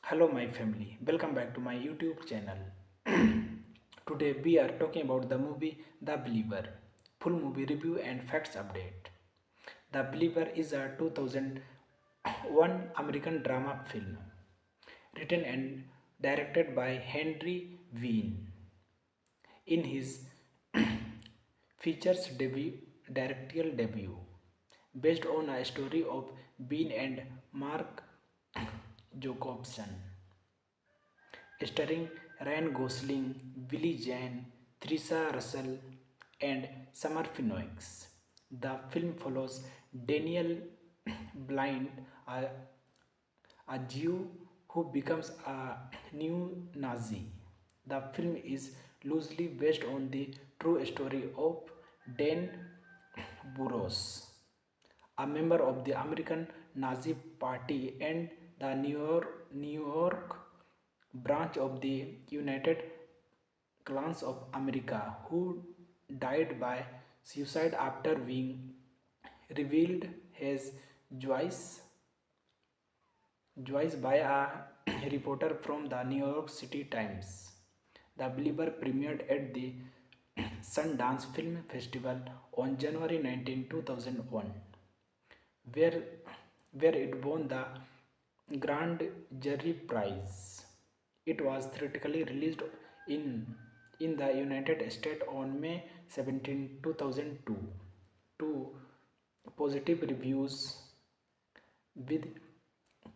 Hello, my family. Welcome back to my YouTube channel. Today, we are talking about the movie The Believer. Full movie review and facts update. The Believer is a 2001 American drama film written and directed by Henry Wien. In his features directorial debut, based on a story of Bean and Mark Jacobson, starring Ryan Gosling, Billy Jane, Theresa Russell, and Summer Phoenix. The film follows Daniel Blind, a Jew who becomes a new Nazi. The film is loosely based on the true story of Dan Burroughs, a member of the American Nazi Party and the New York branch of the United Clans of America, who died by suicide after being revealed his Joyce by a reporter from the New York City Times. The Believer premiered at the Sundance Film Festival on January 19, 2001, where, where it won the Grand Jury Prize. It was theatrically released in, in the United States on May 17, 2002 to positive reviews, with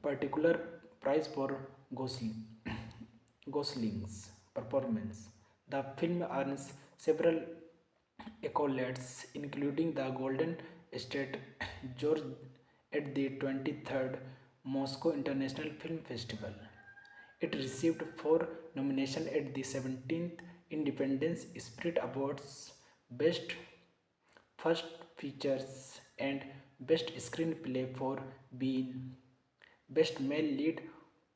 particular prize for Gosling's performance. The film earns several accolades, including the Golden State George at the 23rd Moscow International Film Festival. It received 4 nominations at the 17th Independence Spirit Awards: Best First Features and Best Screenplay for Bean, Best Male Lead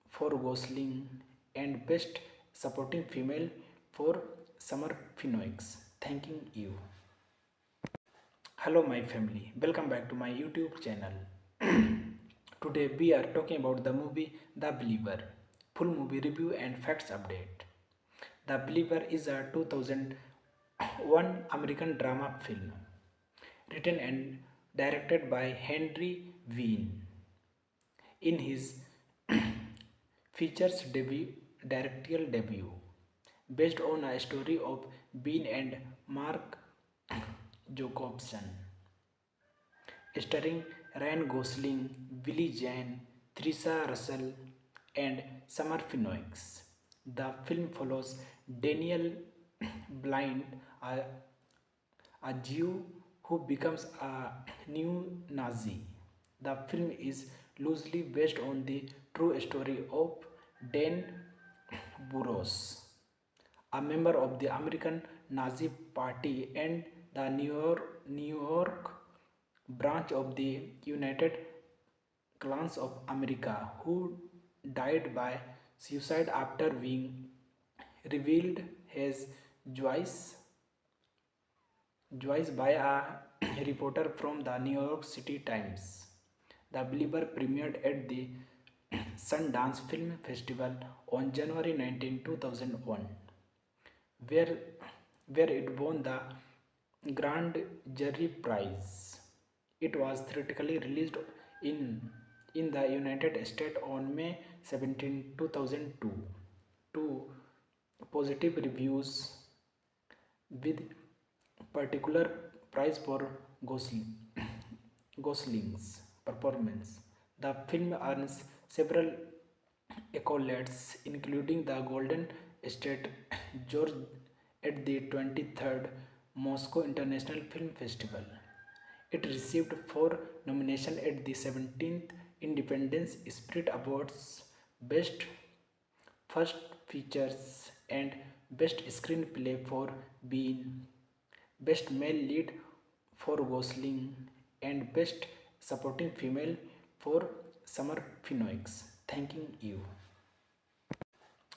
for Gosling, and Best Supporting Female for Summer Phoenix. Thanking you. Hello, my family. Welcome back to my YouTube channel. Today, we are talking about the movie The Believer. Full movie review and facts update. The Believer is a 2001 American drama film written and directed by Henry Wien. In his features directorial debut, based on a story of Bean and Mark Jacobson, starring Ryan Gosling, Billy Jane, Theresa Russell, and Summer Phoenix. The film follows Daniel Blind, a Jew who becomes a new Nazi. The film is loosely based on the true story of Dan Burroughs, a member of the American Nazi Party and the New York branch of the United Clans of America, who died by suicide after being revealed his Joyce by a reporter from the New York City Times. The Believer premiered at the Sundance Film Festival on January 19, 2001, where, where it won the Grand Jury Prize. It was theatrically released in the United States on May 17, 2002 to positive reviews, with particular prize for Gosling's performance. The film earns several accolades, including the Golden State George at the 23rd Moscow International Film Festival. It received 4 nominations at the 17th Independence Spirit Awards: Best First Features and Best Screenplay for Bean, Best Male Lead for Gosling, and Best Supporting Female for Summer Phoenix. Thanking you.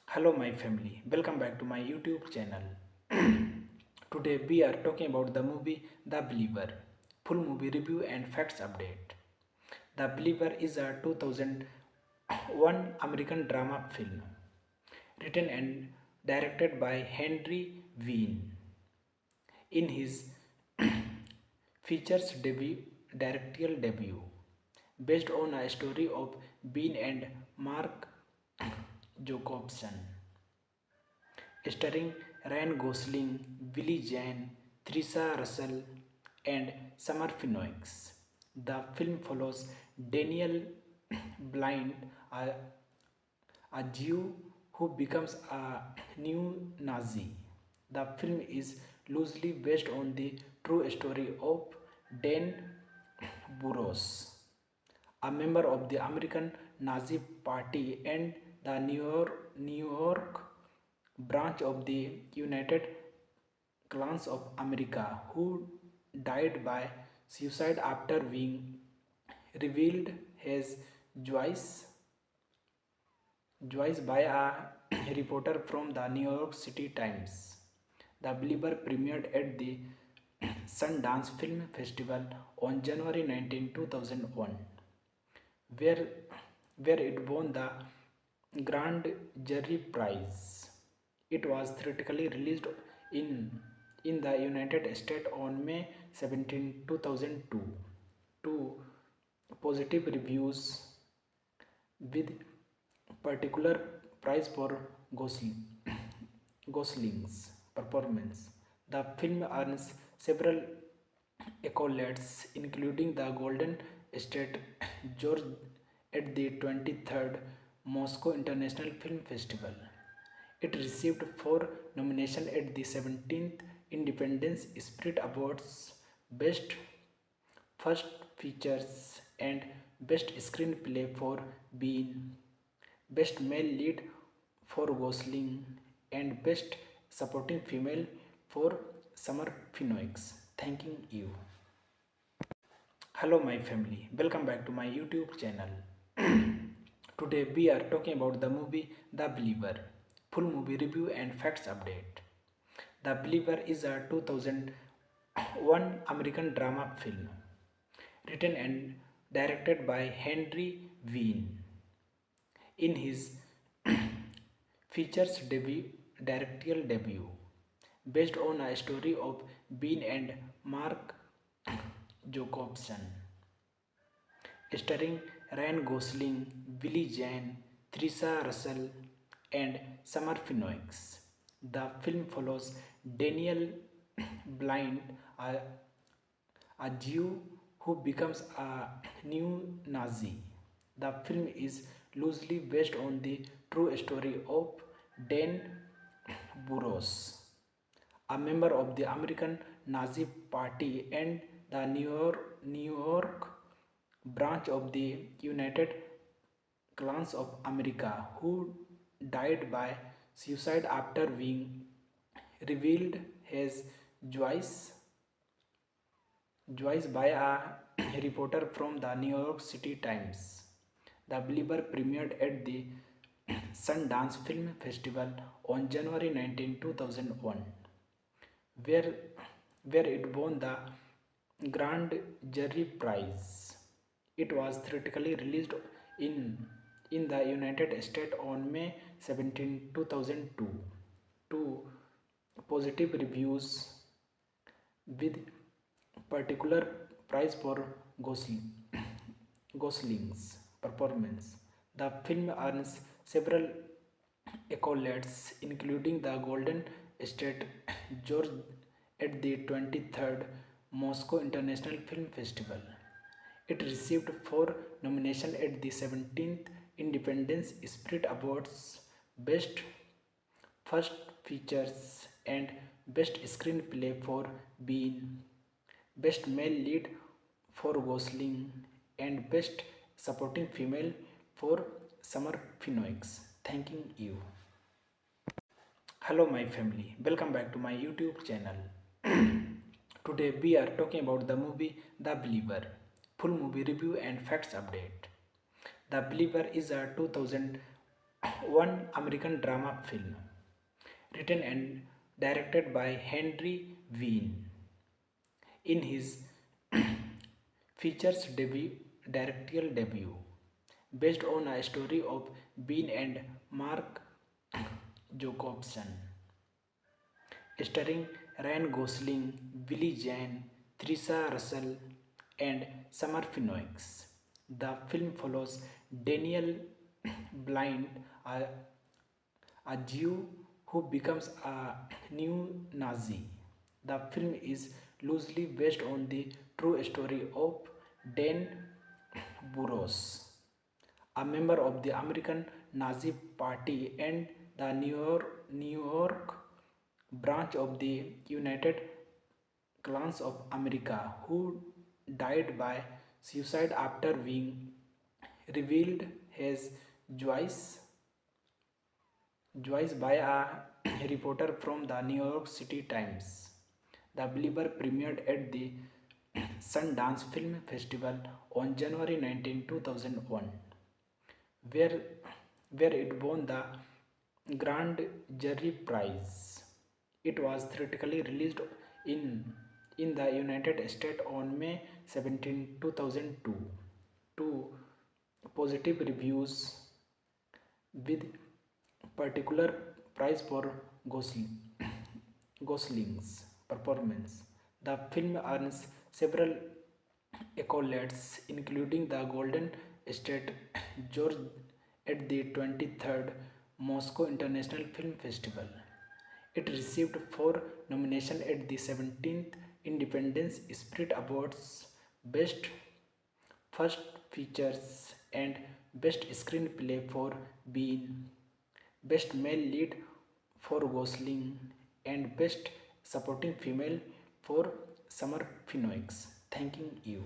Hello, my family. Welcome back to my YouTube channel. Today, we are talking about the movie The Believer. Full movie review and facts update. The Believer is a 2001 one American drama film written and directed by Henry Wien. In his features directorial debut, based on a story of Bean and Mark Jacobson, starring Ryan Gosling, Billy Jane, Theresa Russell, and Summer Phoenix. The film follows Daniel Blind, a Jew who becomes a new Nazi. The film is loosely based on the true story of Dan Burroughs, a member of the American Nazi Party and the New York branch of the United Clans of America, who died by suicide after being revealed his Joyce by a reporter from the New York City Times. The Believer premiered at the Sundance Film Festival on January 19, 2001, where, where it won the Grand Jury Prize. It was theatrically released in the United States on May 17, 2002, to positive reviews, with particular prize for Gosling's performance. The film earns several accolades, including the Golden State George at the 23rd Moscow International Film Festival. It received 4 nominations at the 17th Independence Spirit Awards: Best First Features and Best Screenplay for Bean, Best Male Lead for Gosling, and Best Supporting Female for Summer Phoenix. Thanking you. Hello, my family. Welcome back to my YouTube channel. Today we are talking about the movie The Believer. Full movie review and facts update. The Believer is a 2001 American drama film written and directed by Henry Wien. In his features directorial debut, based on a story of Bean and Mark Jacobson, starring Ryan Gosling, Billy Jane, Theresa Russell, and Summer Phoenix. The film follows Daniel Blind, a Jew who becomes a new Nazi. The film is loosely based on the true story of Dan Burroughs, a member of the American Nazi Party and the New York branch of the United Clans of America, who died by suicide after being revealed his Joyce by a reporter from the New York City Times. The Believer premiered at the Sundance Film Festival on January 19, 2001, where it won the Grand Jury Prize. It was theatrically released in the United States on May 17, 2002, to positive reviews, with particular prize for Gosling's performance. The film earns several accolades, including the Golden State George at the 23rd Moscow International Film Festival. It received 4 nominations at the 17th Independence Spirit Awards: Best First Features and Best Screenplay for Bean, Best Male Lead for Gosling, and Best Supporting Female for Summer Phoenix. Thanking you. Hello, my family. Welcome back to my YouTube channel. Today we are talking about the movie The Believer. Full movie review and facts update. The Believer is a 2001 American drama film written and directed by Henry Wien. In his features directorial debut, based on a story of Bean and Mark Jacobson, starring Ryan Gosling, Billy Zane, Theresa Russell, and Summer Phoenix. The film follows Daniel Blind, a Jew who becomes a new Nazi. The film is loosely based on the true story of Dan Burroughs, a member of the American Nazi Party and the New York branch of the United Clans of America, who died by suicide after being revealed his Joyce Joyce by a reporter from the New York City Times. The Believer premiered at the Sundance Film Festival on January 19, 2001, where, where it won the Grand Jury Prize. It was theatrically released in, in the United States on May 17, 2002, to positive reviews, with particular prize for Gosling's performance. The film earns several accolades, including the Golden State George at the 23rd Moscow International Film Festival. It received 4 nominations at the 17th Independence Spirit Awards: Best First Features and Best Screenplay for Bean, Best Male Lead for Gosling, and Best Supporting Female for Summer Phoenix. Thanking you.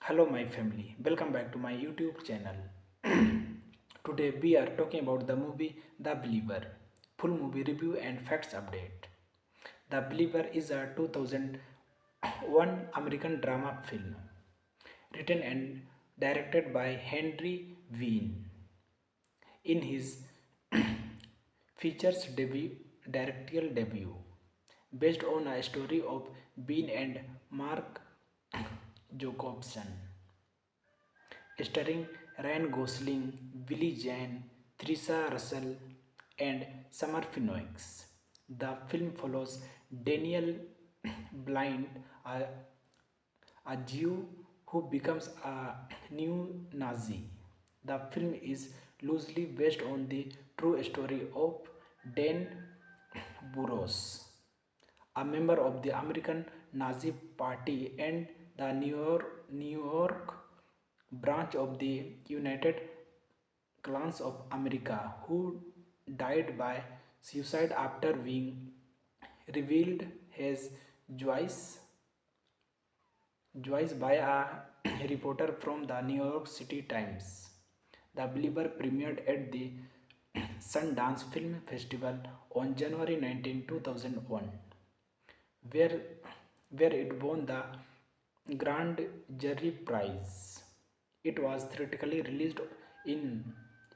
Hello, my family. Welcome back to my YouTube channel. Today we are talking about the movie The Believer. Full movie review and facts update. The Believer is a 2001 American drama film written and directed by Henry Wien. In his features directorial debut, based on a story of Bean and Mark Jacobson, starring Ryan Gosling, Billy Zane, Theresa Russell, and Summer Phoenix. The film follows Daniel Blind, a Jew who becomes a new Nazi. The film is loosely based on the true story of Dan Burroughs, a member of the American Nazi Party and the New York branch of the United Clans of America, who died by suicide after being revealed his Joyce Joyce by a reporter from the New York City Times. The Believer premiered at the Sundance Film Festival on January 19, 2001, where, where it won the Grand Jury Prize. It was theatrically released in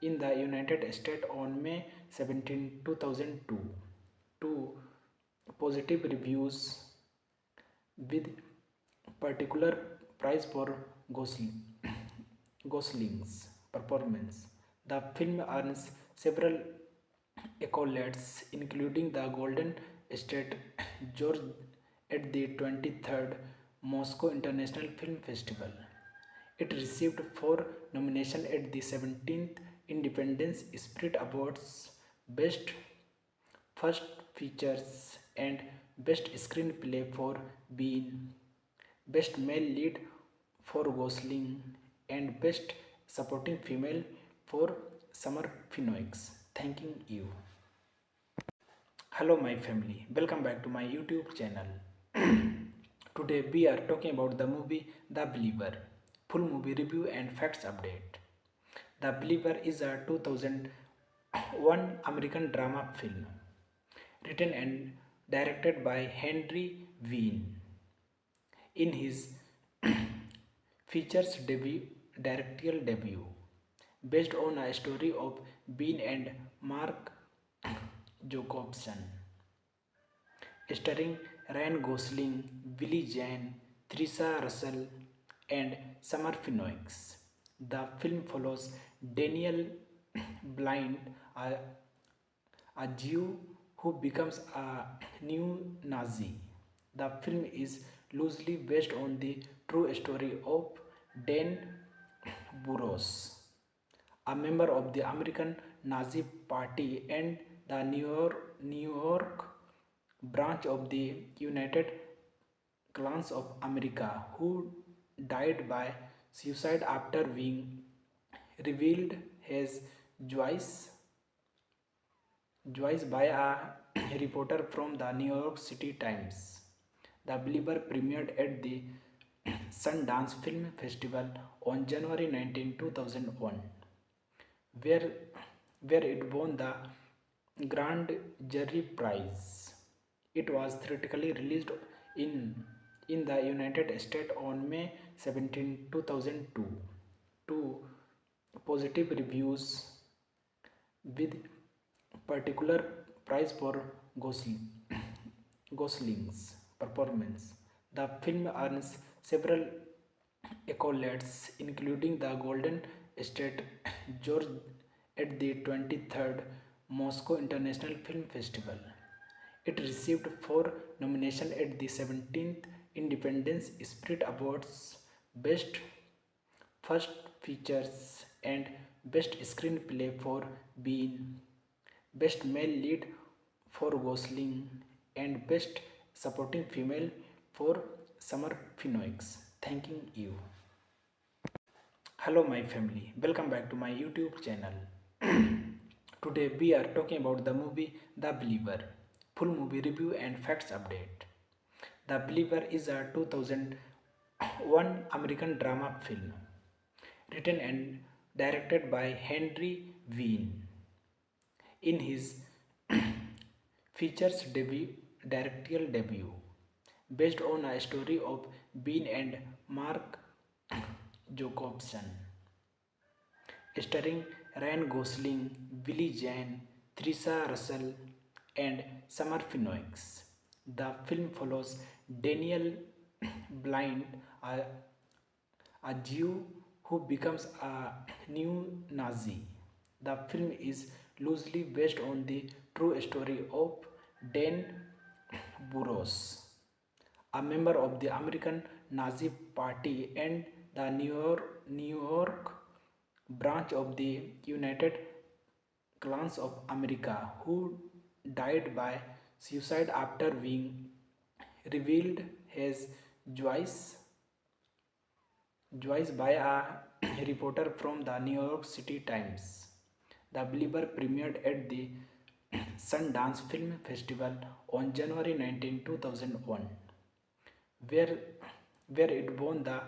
the United States on May 17, 2002, to positive reviews, with particular prize for Gosling's performance. The film earns several accolades, including the Golden State George at the 23rd Moscow International Film Festival. It received 4 nominations at the 17th Independence Spirit Awards: Best First Features and Best Screenplay for Bean, Best Male Lead for Gosling, and Best Supporting Female for Summer Phoenix. Thanking you. Hello, my family. Welcome back to my YouTube channel. Today we are talking about the movie The Believer. Full movie review and facts update. The Believer is a 2001 American drama film written and directed by Henry Wien. In his features directorial debut, based on a story of Bean and Mark Jacobson, starring Ryan Gosling, Billy Zane, Theresa Russell, and Summer Phoenix. The film follows Daniel Blind, a, a Jew who becomes a new Nazi. The film is loosely based on the true story of Dan Burros, a member of the American Nazi Party and the New York branch of the United Clans of America, who died by suicide after being revealed his Joyce by a reporter from the New York City Times. The Believer premiered at the Sundance Film Festival on January 19, 2001, where, where it won the Grand Jury Prize. It was theatrically released in, in the United States on May 17, 2002 to positive reviews, with particular prize for Gosling's performance. The film earns several accolades, including the Golden State George at the 23rd Moscow International Film Festival. It received 4 nominations at the 17th Independence Spirit Awards: Best First Features and Best Screenplay for Bean, Best Male Lead for Gosling, and Best Supporting Female for Summer Phoenix. Thanking you. Hello, my family. Welcome back to my YouTube channel. Today we are talking about the movie The Believer. Full movie review and facts update. The Believer is a 2001 American drama film written and directed by Henry Wien. In his features directorial debut, based on a story of Bean and Mark Jacobson, starring Ryan Gosling, Billy Zane, Theresa Russell, and Summer Phoenix. The film follows Daniel Blind, a Jew who becomes a new Nazi. The film is loosely based on the true story of Dan Burros, a member of the American Nazi Party and the New York branch of the United Clans of America, who died by suicide after being revealed his Joyce by a reporter from the New York City Times. The Believer premiered at the Sundance Film Festival on January 19, 2001, where it won the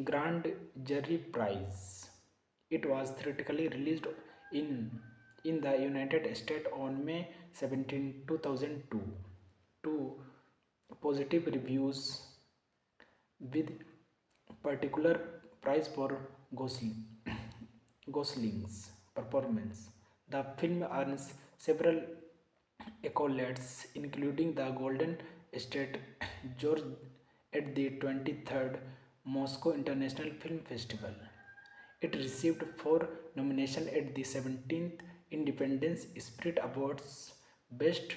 Grand Jury Prize. It was theatrically released in the United States on May 17, 2002 to positive reviews, with particular prize for Gosling's performance. The film earns several accolades, including the Golden State George at the 23rd Moscow International Film Festival. It received 4 nominations at the 17th Independence Spirit Awards: Best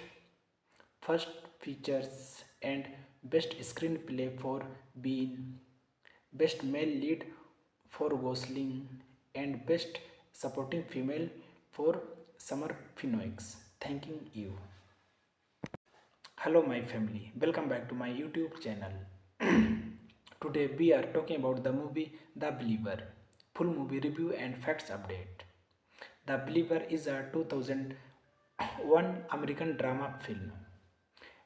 First Features and Best Screenplay for Bean, Best Male Lead for Gosling, and Best Supporting Female for Summer Phoenix. Thanking you. Hello, my family. Welcome back to my YouTube channel. Today we are talking about the movie The Believer. Full movie review and facts update. The Believer is a 2001 American drama film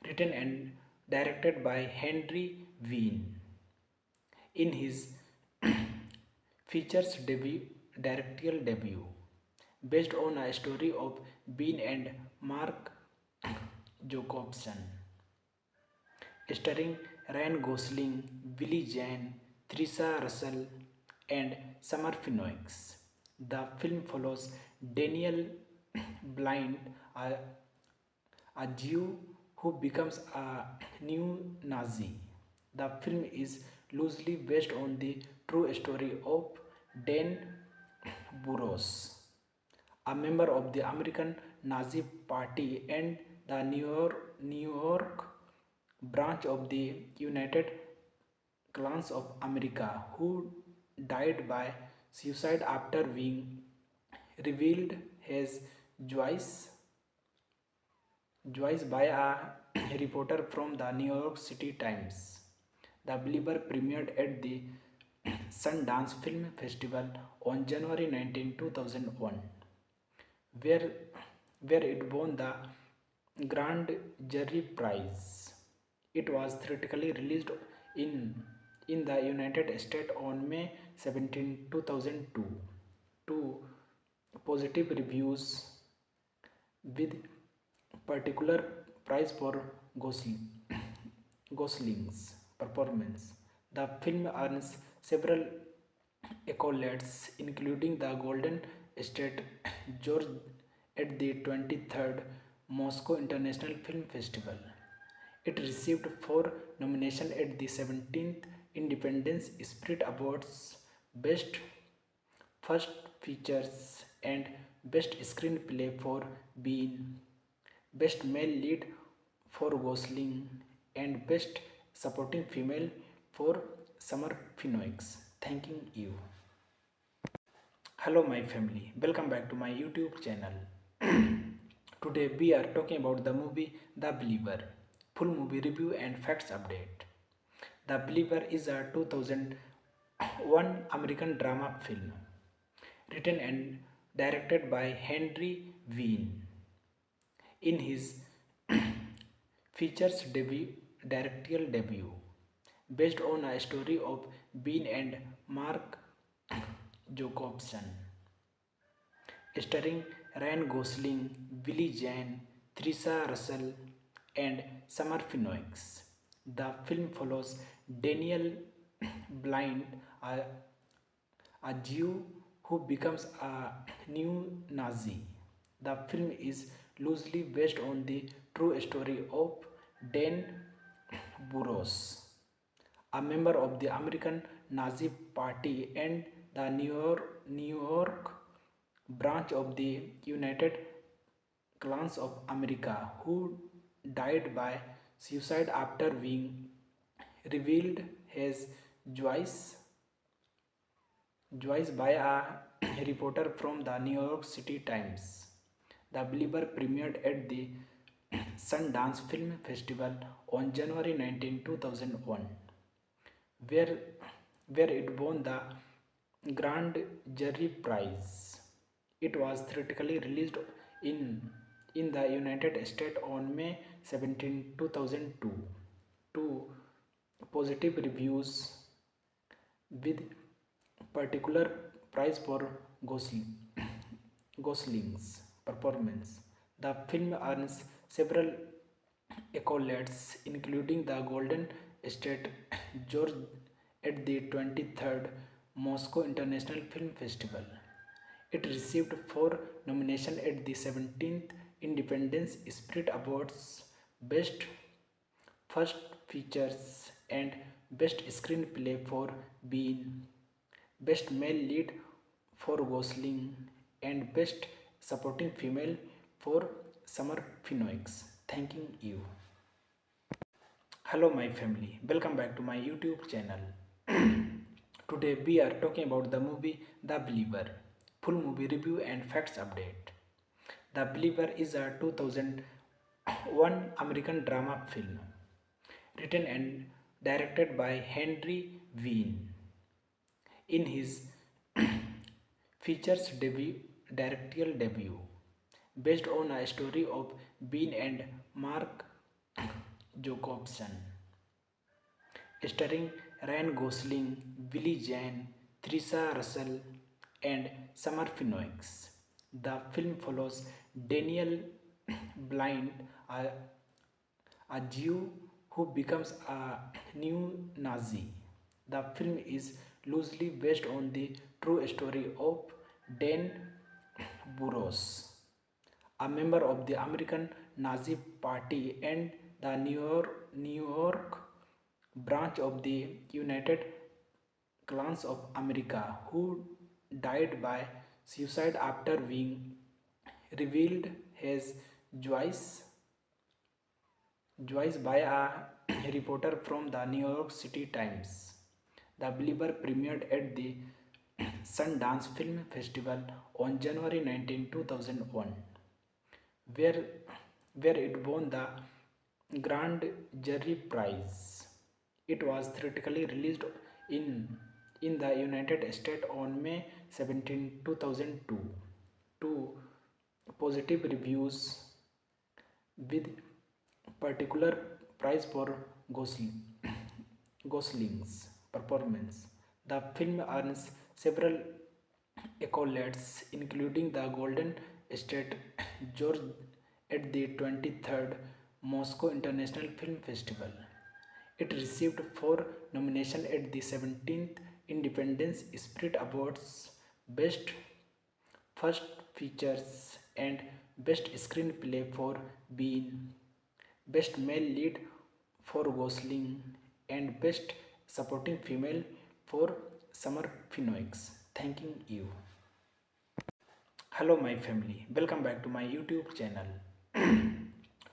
written and directed by Henry Wien. In his features directorial debut, based on a story of Bean and Mark Jacobson, starring Ryan Gosling, Billy Zane, Theresa Russell, and Summer Phoenix. The film follows Daniel Blind, a Jew who becomes a new Nazi. The film is loosely based on the true story of Dan Burros, a member of the American Nazi Party and the New York branch of the United Clans of America, who died by suicide after being revealed his Joyce by a reporter from the New York City Times. The Believer premiered at the Sundance Film Festival on January 19, 2001, where, where it won the Grand Jury Prize. It was theatrically released in, in the United States on May 17, 2002, to positive reviews with particular prize for Gosling's performance. The film earns several accolades, including the Golden State George at the 23rd Moscow International Film Festival. It received 4 nominations at the 17th Independence Spirit Awards: Best First Features and Best Screenplay for Bean, Best Male Lead for Gosling, and Best Supporting Female for Summer Phoenix. Thanking you. Hello, my family. Welcome back to my YouTube channel. Today we are talking about the movie The Believer. Full movie review and facts update. The Believer is a 2001 American drama film written and directed by Henry Wien. In his features directorial debut, based on a story of Bean and Mark Jacobson, starring Ryan Gosling, Billy Zane, Theresa Russell, and Summer Phoenix. The film follows Daniel Blind, a Jew who becomes a new Nazi. The film is loosely based on the true story of Dan Burros, a member of the American Nazi Party and the New York branch of the United Clans of America, who died by suicide after being revealed his Joyce by a reporter from the New York City Times. The Believer premiered at the Sundance Film Festival on January 19, 2001, where, where it won the Grand Jury Prize. It was theatrically released in the United States on May 17, 2002, to positive reviews with particular prize for Gosling's performance. The film earns several accolades, including the Golden State George at the 23rd Moscow International Film Festival. It received 4 nominations at the 17th Independence Spirit Awards: Best First Features and Best Screenplay for Bean, Best Male Lead for Gosling, and Best Supporting Female for Summer Phoenix. Thanking you. Hello, my family. Welcome back to my YouTube channel. Today we are talking about the movie The Believer. Full movie review and facts update. The Believer is a 2001 American drama film written and directed by Henry Wien. In his features directorial debut, based on a story of Bean and Mark Jacobson, starring Ryan Gosling, Billy Zane, Theresa Russell, and Summer Phoenix. The film follows Daniel Blind, a Jew who becomes a new Nazi. The film is loosely based on the true story of Dan Burros, a member of the American Nazi Party and the New York branch of the United Clans of America, who died by suicide after being revealed his Joyce by a reporter from the New York City Times. The Believer premiered at the Sundance Film Festival on January 19, 2001, where, where it won the Grand Jury Prize. It was theatrically released in, in the United States on May 17, 2002, to positive reviews with particular prize for Gosling's performance. The film earns several accolades, including the Golden State George at the 23rd Moscow International Film Festival. It received 4 nominations at the 17th Independence Spirit Awards: Best First Features and Best Screenplay for Bean, Best Male Lead for Gosling, and Best Supporting Female for Summer Phoenix. Thanking you. Hello, my family. Welcome back to my YouTube channel.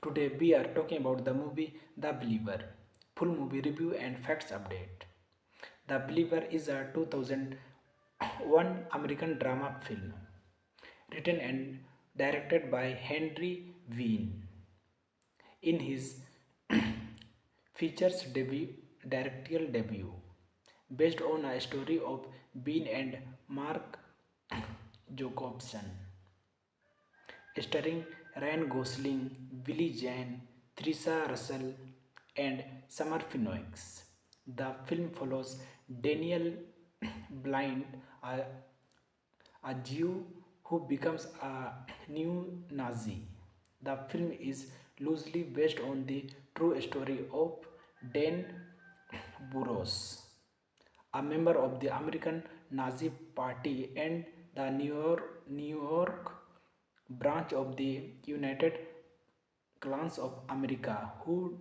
Today we are talking about the movie The Believer. Full movie review and facts update. The Believer is a 2001 American drama film written and directed by Henry Wien. In his features directorial debut, based on a story of Bean and Mark Jacobson, starring Ryan Gosling, Billy Zane, Theresa Russell, and Summer Phoenix. The film follows Daniel Blind, a Jew who becomes a new Nazi. The film is loosely based on the true story of Dan Burroughs, a member of the American Nazi Party and the New York branch of the United Clans of America, who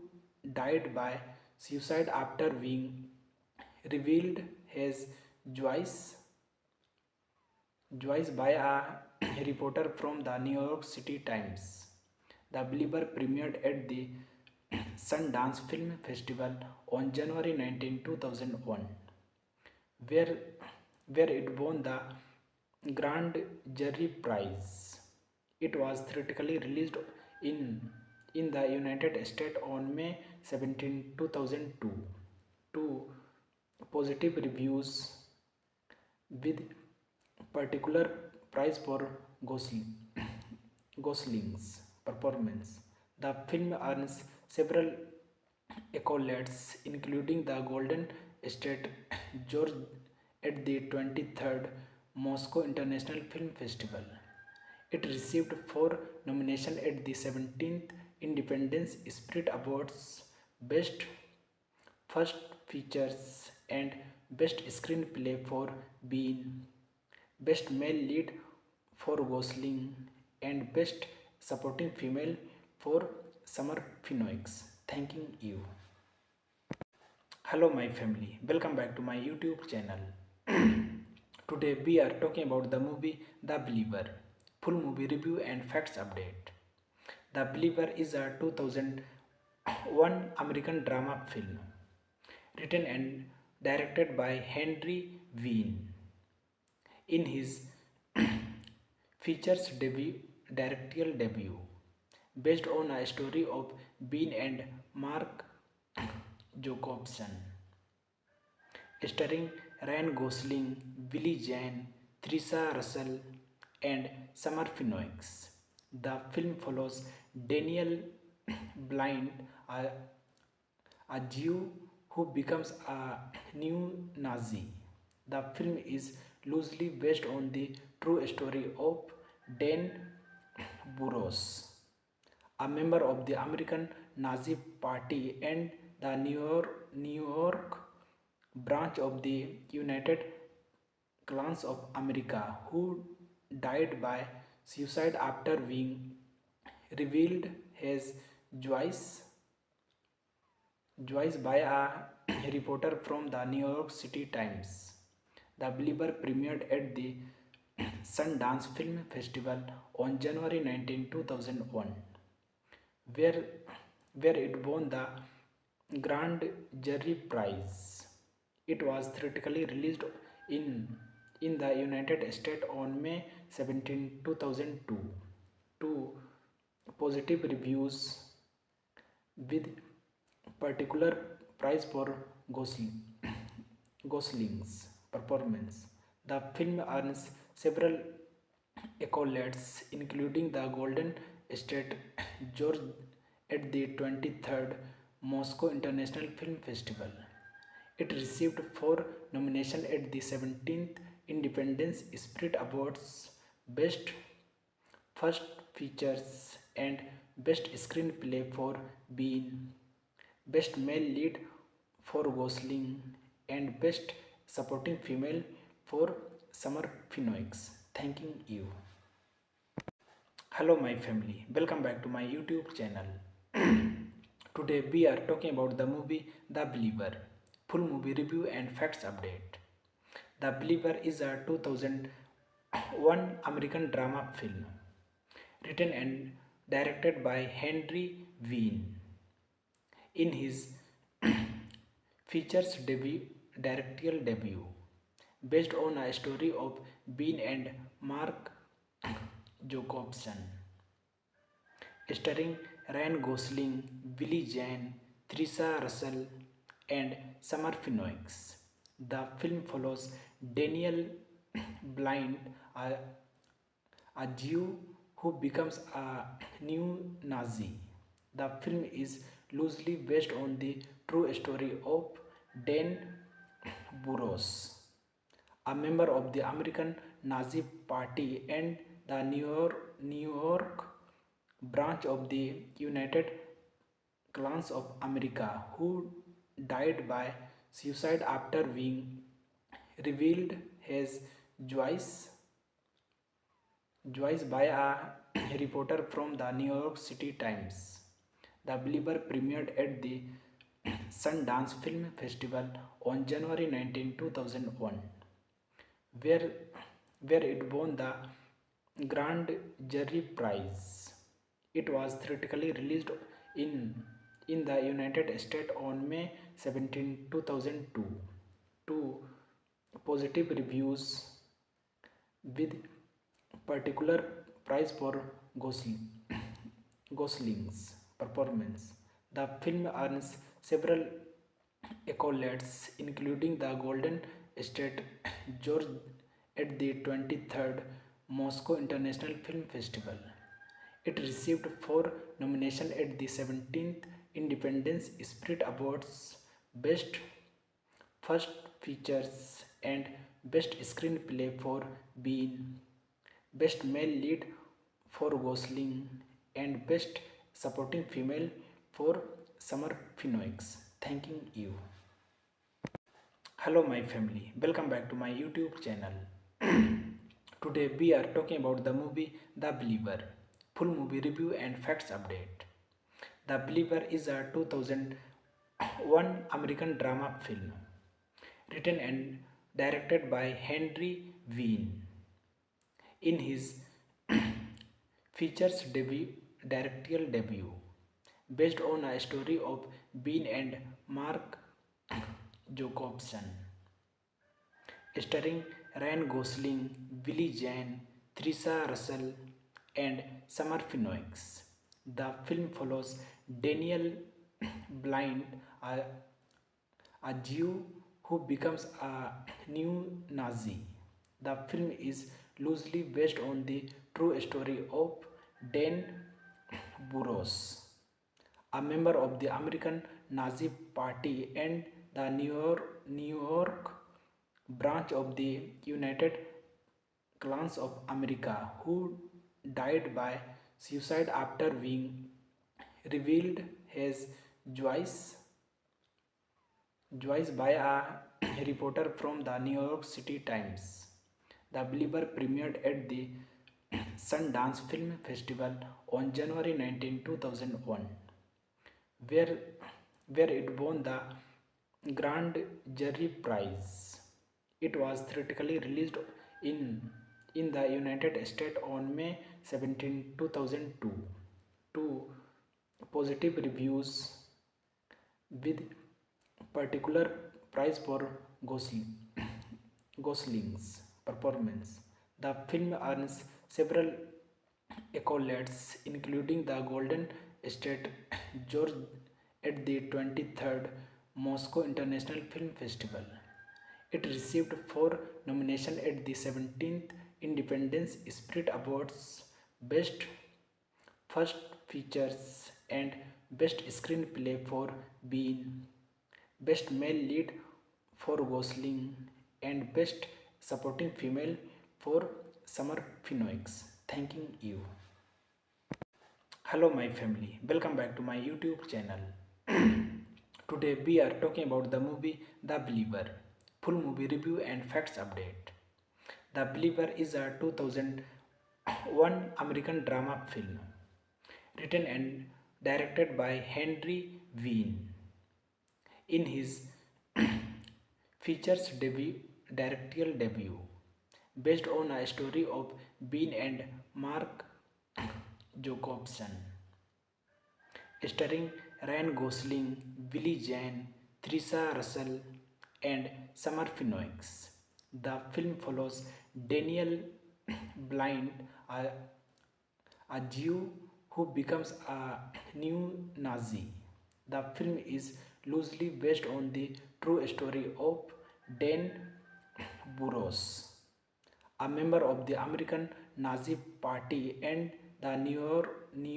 died by suicide after being revealed his Joyce by a reporter from the New York City Times. The Believer premiered at the Sundance Film Festival on January 19, 2001, where, where it won the Grand Jury Prize. It was theatrically released in the United States on May 17, 2002, to positive reviews with particular prize for Gosling's performance. The film earns several accolades, including the Golden State George at the 23rd Moscow International Film Festival. It received 4 nominations at the 17th Independence Spirit Awards: Best First Features and Best Screenplay for Bean, Best Male Lead for Gosling, and Best Supporting Female for Summer Phoenix. Thanking you. Hello, my family. Welcome back to my YouTube channel. Today we are talking about the movie The Believer. Full movie review and facts update. The Believer is a 2001 American drama film written and directed by Henry Wien. In his features directorial debut, based on a story of Bean and Mark Jacobson, starring Ryan Gosling, Billy Zane, Theresa Russell, and Summer Phoenix. The film follows Daniel Blind, a Jew who becomes a new Nazi. The film is loosely based on the true story of Dan Burroughs, a member of the American Nazi Party and the New York branch of the United Clans of America, who died by suicide after being revealed his Joyce by a reporter from the New York City Times. The Believer premiered at the Sundance Film Festival on January 19, 2001, where, where it won the Grand Jury Prize. It was theatrically released in, in the United States on May 17, 2002 to positive reviews with particular prize for Gosling's performance. The film earns several accolades, including the Golden State George at the 23rd Moscow International Film Festival. It received 4 nominations at the 17th Independence Spirit Awards: Best First Features and Best Screenplay for Bean, Best Male Lead for Gosling, and Best Supporting Female for Summer Phoenix. Thanking you. Hello, my family. Welcome back to my YouTube channel. Today we are talking about the movie The Believer. Full movie review and facts update. The Believer is a 2001 American drama film written and directed by Henry Wien. In his features directorial debut, based on a story of Bean and Mark Jacobson, starring Ryan Gosling, Billy Zane, Theresa Russell, and Summer Phoenix. The film follows Daniel Blind, a Jew who becomes a new Nazi. The film is loosely based on the true story of Dan Burroughs, a member of the American Nazi Party and the New York branch of the United Clans of America, who died by suicide after being revealed his Joyce by a reporter from the New York City Times. The Believer premiered at the Sundance Film Festival on January 19, 2001, where it won the Grand Jury Prize. It was theatrically released in, in the United States on May 17, 2002 to positive reviews with particular prize for Gosling's performance. The film earns several accolades, including the Golden State George at the 23rd Moscow International Film Festival. It received 4 nominations at the 17th Independence Spirit Awards: Best First Features and Best Screenplay for Bean, Best Male Lead for Gosling, and Best Supporting Female for Summer Phoenix. Thanking you. Hello, my family. Welcome back to my YouTube channel. Today we are talking about the movie The Believer. Full movie review and facts update. The Believer is a 2001 American drama film written and directed by Henry Wien. In his features directorial debut, based on a story of Bean and Mark Jacobson, starring Ryan Gosling, Billy Zane, Theresa Russell, and Summer Phoenix. The film follows Daniel Blind, a Jew who becomes a new Nazi. The film is loosely based on the true story of Dan Burroughs, a member of the American Nazi Party and the New York branch of the United Clans of America, who died by suicide after being revealed his Joyce by a reporter from the New York City Times. The Believer premiered at the Sundance Film Festival on January 19, 2001, where it won the Grand Jury Prize. It was theatrically released in the United States on May 17, 2002, to positive reviews with particular prize for Gosling's performance. The film earns several accolades, including the Golden State George at the 23rd Moscow International Film Festival. It received 4 nominations at the 17th Independence Spirit Awards: Best First Features and Best Screenplay for Bean, Best Male Lead for Gosling, and Best Supporting Female for Summer Phoenix. Thanking you. Hello, my family. Welcome back to my YouTube channel. Today we are talking about the movie The Believer. Full movie review and facts update. The Believer is a 2001 American drama film written and directed by Henry Wien. In his features directorial debut, based on a story of Bean and Mark Jacobson, starring Ryan Gosling, Billy Zane, Theresa Russell, and Summer Phoenix. The film follows Daniel Blind, a Jew who becomes a new Nazi. The film is loosely based on the true story of Dan Burroughs, a member of the American Nazi Party and the New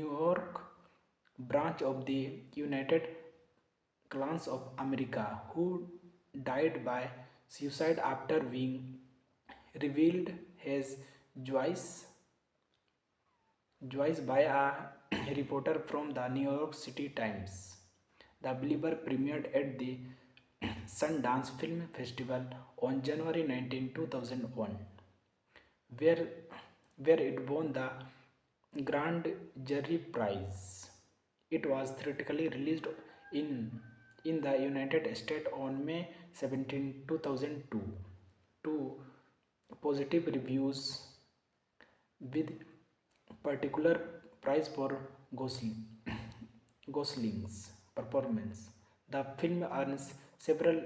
York branch of the United Clans of America, who died by suicide after being revealed as Joyce by a reporter from the New York City Times. The Believer premiered at the Sundance Film Festival on January 19, 2001, where, where it won the Grand Jury Prize. It was theatrically released in the United States on May 17, 2002, to positive reviews with particular prize for Gosling's performance. The film earns several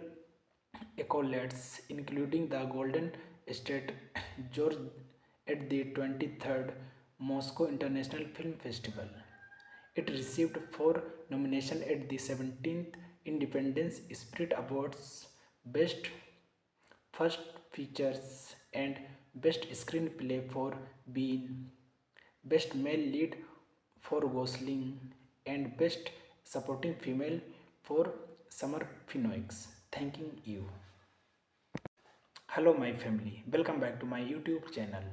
accolades, including the Golden State George at the 23rd Moscow International Film Festival. It received 4 nominations at the 17th Independence Spirit Awards: Best First Features and Best Screenplay for Bean, Best Male Lead for Gosling, and Best Supporting Female for Summer Phoenix. Thanking you. Hello, my family. Welcome back to my YouTube channel.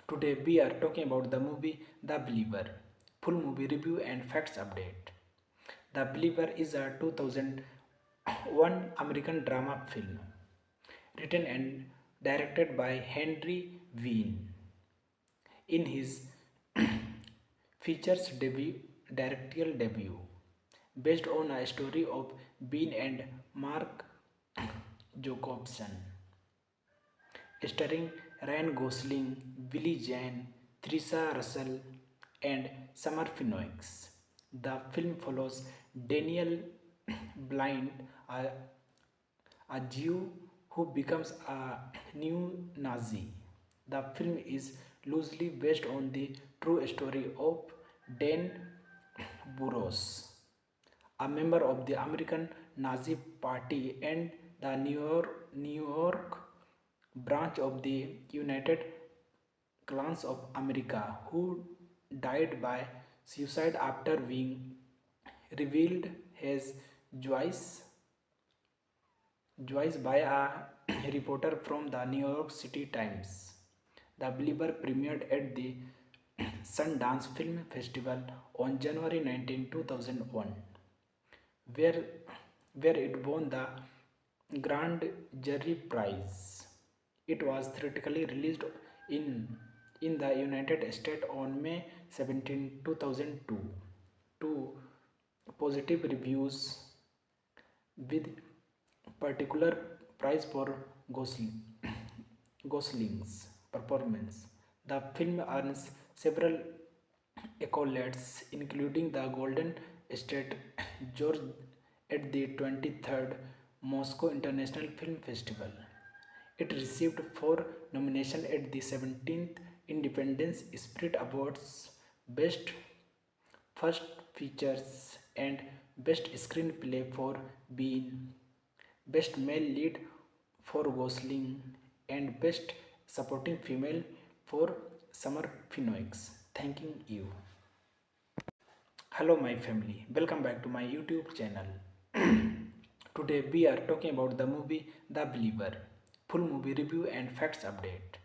Today we are talking about the movie The Believer. Full movie review and facts update. The Believer is a 2001 American drama film written and directed by Henry Wien. In his features directorial debut, based on a story of Bean and Mark Jacobson, starring Ryan Gosling, Billy Zane, Theresa Russell, and Summer Phoenix. The film follows Daniel Blind, a Jew who becomes a new Nazi. The film is loosely based on the true story of Dan Burroughs, a member of the American Nazi Party and the New York branch of the United Clans of America, who died by suicide after being revealed as Joyce by a reporter from the New York City Times. The Believer premiered at the Sundance Film Festival on January 19, 2001, where it won the Grand Jury Prize. It was theatrically released in the United States on May 17, 2002, to positive reviews with particular prize for Gosling, Gosling's performance. The film earns several accolades, including the Golden State George at the 23rd Moscow International Film Festival. It received 4 nominations at the 17th Independence Spirit Awards: Best First Features and Best Screenplay for Bean, Best Male Lead for Gosling, and Best Supporting Female for Summer Phoenix. Thanking you. Hello, my family. Welcome back to my YouTube channel. Today we are talking about the movie The Believer. Full movie review and facts update.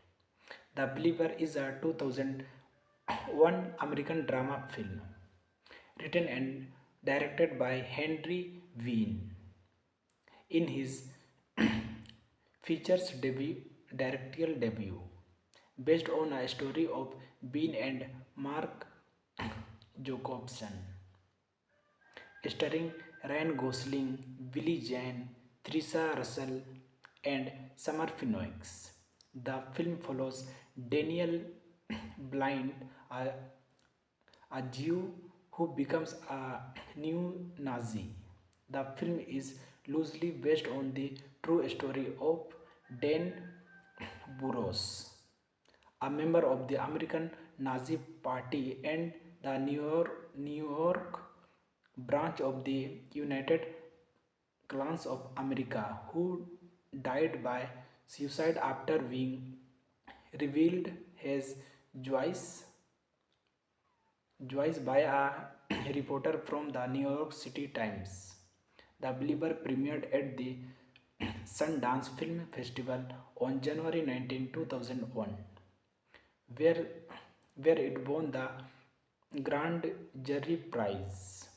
The Believer is a 2001 American drama film written and directed by Henry Wien. In his features directorial debut, based on a story of Bean and Mark Jacobson, starring Ryan Gosling, Billy Zane, Theresa Russell, and Summer Phoenix. The film follows Daniel Blind, a Jew who becomes a new Nazi. The film is loosely based on the true story of Dan Burroughs, a member of the American Nazi Party and the New York branch of the United Clans of America, who died by suicide after being revealed his Joyce by a reporter from the New York City Times. The Believer premiered at the Sundance Film Festival on January 19, 2001, where, where it won the Grand Jury Prize.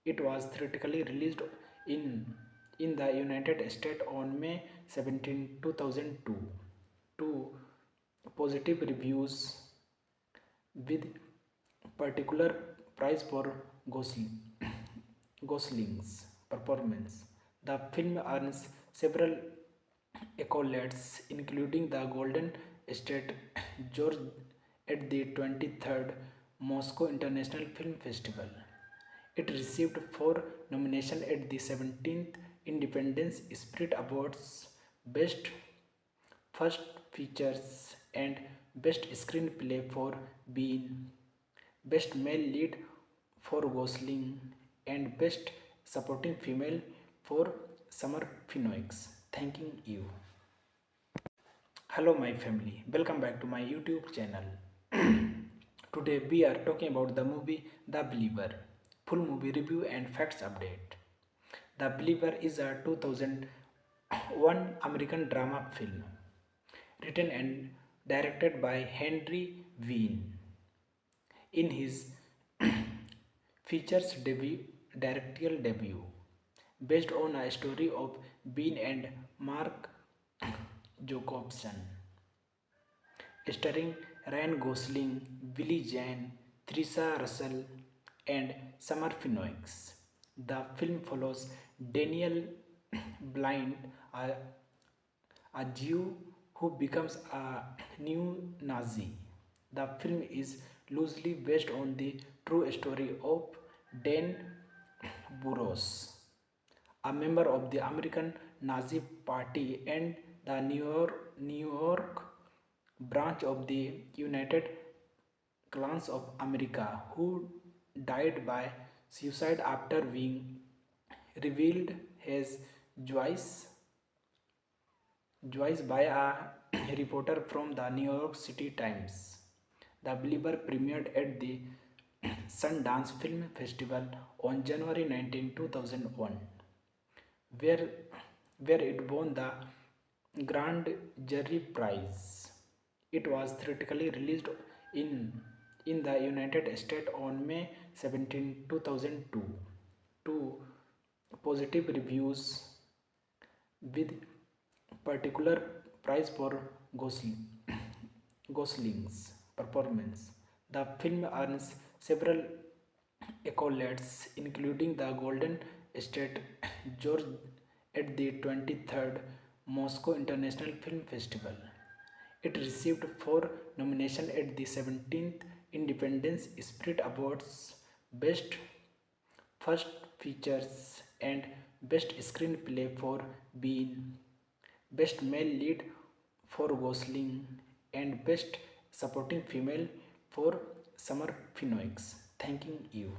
It was theatrically released in the United States on May 17, 2002, to positive reviews, with particular prize for Gosling's performance. The film earns several accolades, including the Golden State George at the 23rd Moscow International Film Festival. It received 4 nominations at the 17th Independence Spirit Awards: Best First Features and Best Screenplay for Bean, Best Male Lead for Gosling, and Best Supporting Female for Summer Phoenix. Thanking you. Hello, my family. Welcome back to my YouTube channel. Today we are talking about the movie The Believer. Full movie review and facts update. The Believer is a 2001 American drama film written and directed by Henry Wien. In his features directorial debut, based on a story of Bean and Mark Jacobson, starring Ryan Gosling, Billy Zane, Theresa Russell, and Summer Phoenix. The film follows Daniel Blind, a Jew who becomes a new Nazi. The film is loosely based on the true story of Dan Burroughs, a member of the American Nazi Party and the New York branch of the United Clans of America, who died by suicide after being revealed his Joyce by a reporter from the New York City Times. The Believer premiered at the Sundance Film Festival on January 19, 2001, where it won the Grand Jury Prize. It was theatrically released in the United States on May 17, 2002, to positive reviews, with particular prize for Gosling's performance. The film earns several accolades, including the Golden State George at the 23rd Moscow International Film Festival. It received 4 nominations at the 17th Independence Spirit Awards: Best First Features and Best Screenplay for Bean, Best Male Lead for Gosling, and Best Supporting Female for Summer Phoenix. Thanking you.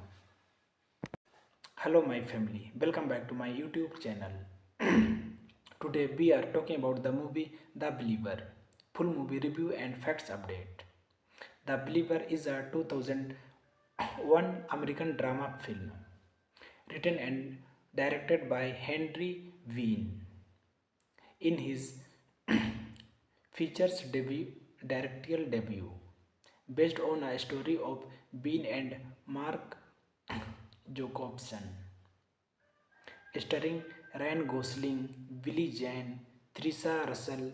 Hello my family, welcome back to my YouTube channel. Today we are talking about the movie The Believer. Full movie review and facts update. The Believer is a 2001 American drama film written and directed by Henry Wien. In his features directorial debut, based on a story of Bean and Mark Jacobson, starring Ryan Gosling, Billy Zane, Theresa Russell,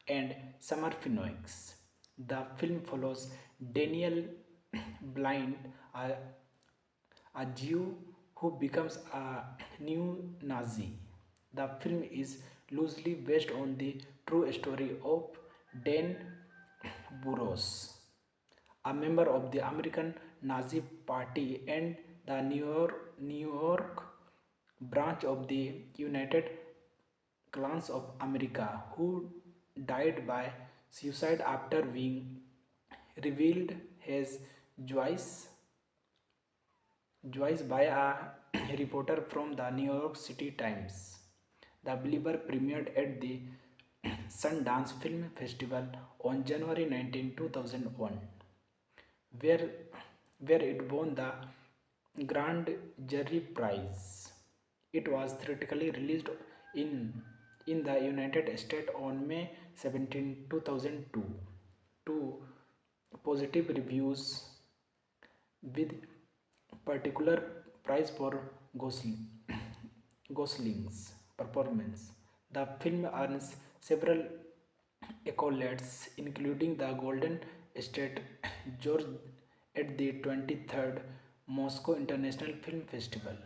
and Summer Phoenix. The film follows Daniel Blind, a Jew who becomes a new Nazi. The film is loosely based on the true story of Dan Burroughs, a member of the American Nazi Party and the New York branch of the United Clans of America, who died by suicide after being revealed his Joyce by a reporter from the New York City Times. The Believer premiered at the Sundance Film Festival on January 19, 2001, where, where it won the Grand Jury Prize. It was theatrically released in the United States on May 17, 2002, to positive reviews, with particular prize for Gosling's performance. The film earns several accolades, including the Golden State George at the 23rd Moscow International Film Festival.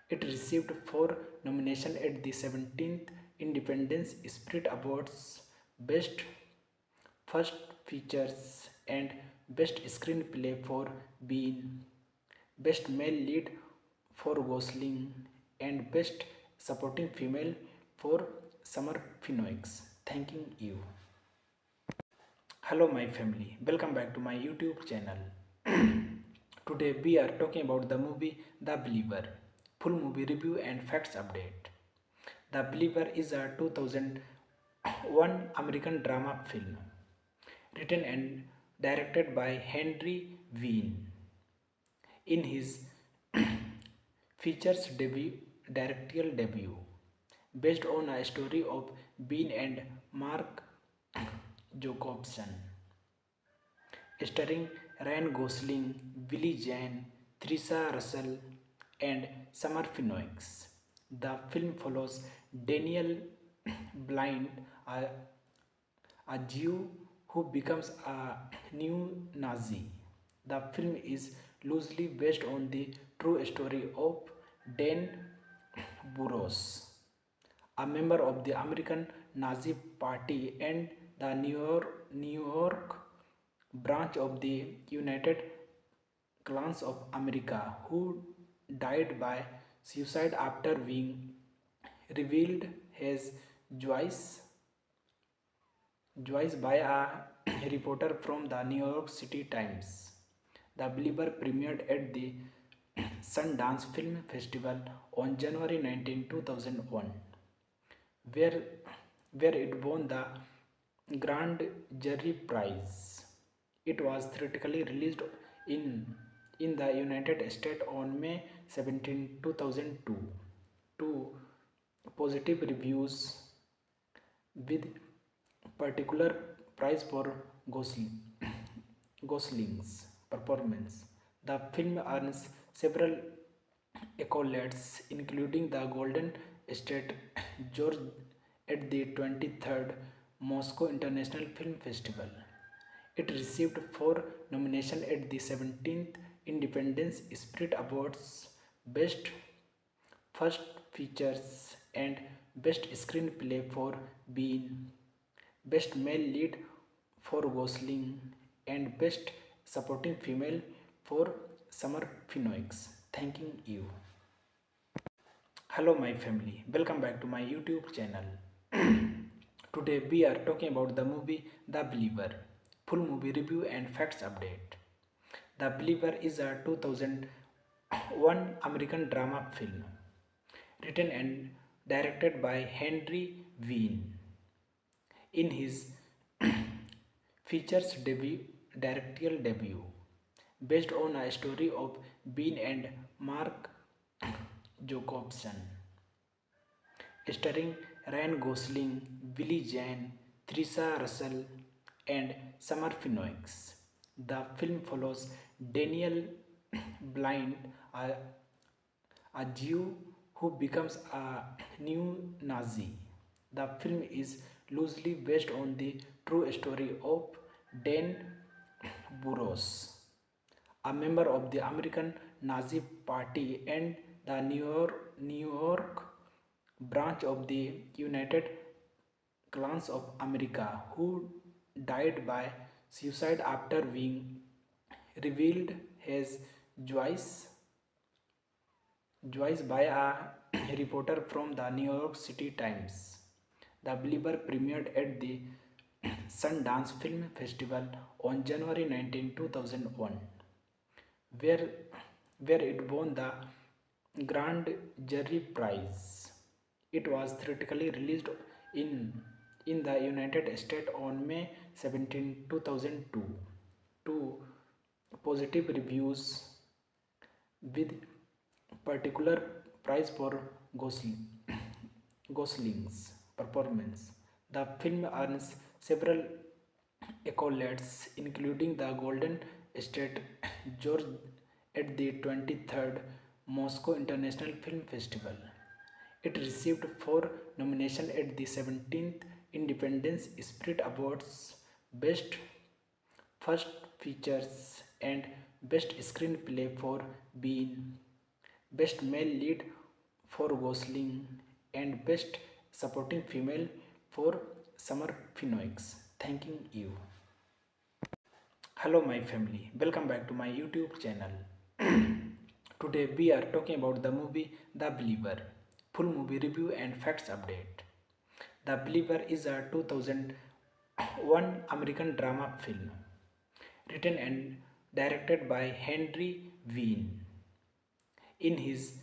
It received 4 nominations at the 17th Independence Spirit Awards: Best First Features and Best Screenplay for Bean, Best Male Lead for Gosling, and Best Supporting Female for Summer Phoenix. Thanking you. Hello my family, welcome back to my YouTube channel. Today we are talking about the movie The Believer. Full movie review and facts update. The Believer is a 2001 American drama film written and directed by Henry Wien. In his features directorial debut, based on a story of Bean and Mark Jacobson, starring Ryan Gosling, Billy Zane, Theresa Russell, and Summer Phoenix. The film follows Daniel Blind, a Jew who becomes a new Nazi. The film is loosely based on the true story of Dan Burroughs, a member of the American Nazi Party and the New York branch of the United Clans of America, who died by suicide after being revealed his Joyce by a reporter from the New York City Times. The Believer premiered at the Sundance Film Festival on January 19, 2001, where it won the Grand Jury Prize. It was theatrically released in the United States on May 17, 2002, to positive reviews, with particular prize for Gosling's performance. The film earns several accolades, including the Golden State George at the 23rd Moscow International Film Festival. It received 4 nominations at the 17th Independence Spirit Awards: Best First Features and Best Screenplay for Bean, Best Male Lead for Gosling, and Best Supporting Female for Summer Phoenix. Thanking you. Hello, my family. Welcome back to my YouTube channel. Today we are talking about the movie The Believer. Full movie review and facts update. The Believer is a 2001 American drama film written and directed by Henry Wien. In his features directorial debut, based on a story of Bean and Mark Jacobson, starring Ryan Gosling, Billy Zane, Theresa Russell, and Summer Phoenix. The film follows Daniel Blind, a Jew who becomes a new Nazi. The film is loosely based on the true story of Dan Burroughs, a member of the American Nazi Party and the New York branch of the United Clans of America, who died by suicide after being revealed his Joyce by a reporter from the New York City Times. The Believer premiered at the Sundance Film Festival on January 19, 2001, where, where it won the Grand Jury Prize. It was theatrically released in the United States on May 17, 2002, to positive reviews, with particular prize for Gosling's performance. The film earns several accolades, including the Golden State George at the 23rd Moscow International Film Festival. It received 4 nominations at the 17th Independence Spirit Awards: Best First Features and Best Screenplay for Bean, Best Male Lead for Gosling, and Best Supporting Female for Summer Phoenix. Thanking you. Hello, my family. Welcome back to my YouTube channel. Today we are talking about the movie The Believer. Full movie review and facts update. The Believer is a 2001 American drama film written and directed by Henry Wien. In his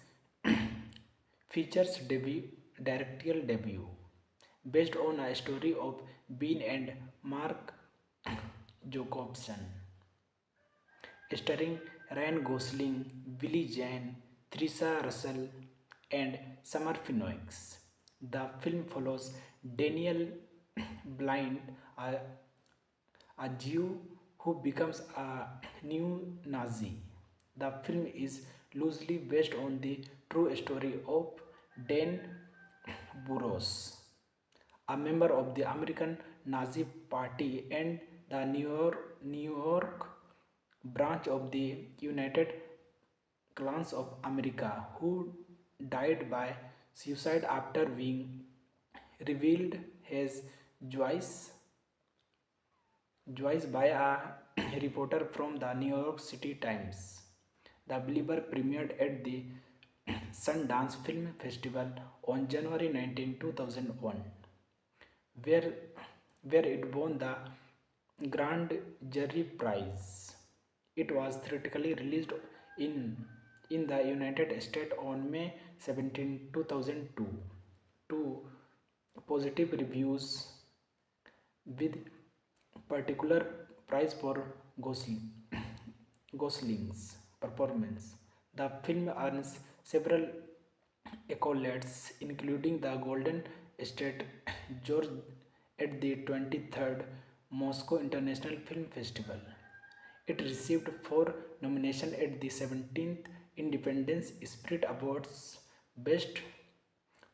features directorial debut, based on a story of Bean and Mark Jacobson, starring Ryan Gosling, Billy Zane, Theresa Russell, and Summer Phoenix. The film follows Daniel Blind, a Jew who becomes a new Nazi. The film is loosely based on the true story of Dan Burroughs, a member of the American Nazi Party and the New York branch of the United Clans of America, who died by suicide after being revealed his Joyce by a reporter from the New York City Times. The Believer premiered at the Sundance Film Festival on January 19, 2001, where it won the Grand Jury Prize. It was theatrically released in the United States on May 17, 2002, to positive reviews, with particular prize for Gosling's performance. The film earns several accolades, including the Golden State George at the 23rd Moscow International Film Festival. It received 4 nominations at the 17th Independence Spirit Awards: Best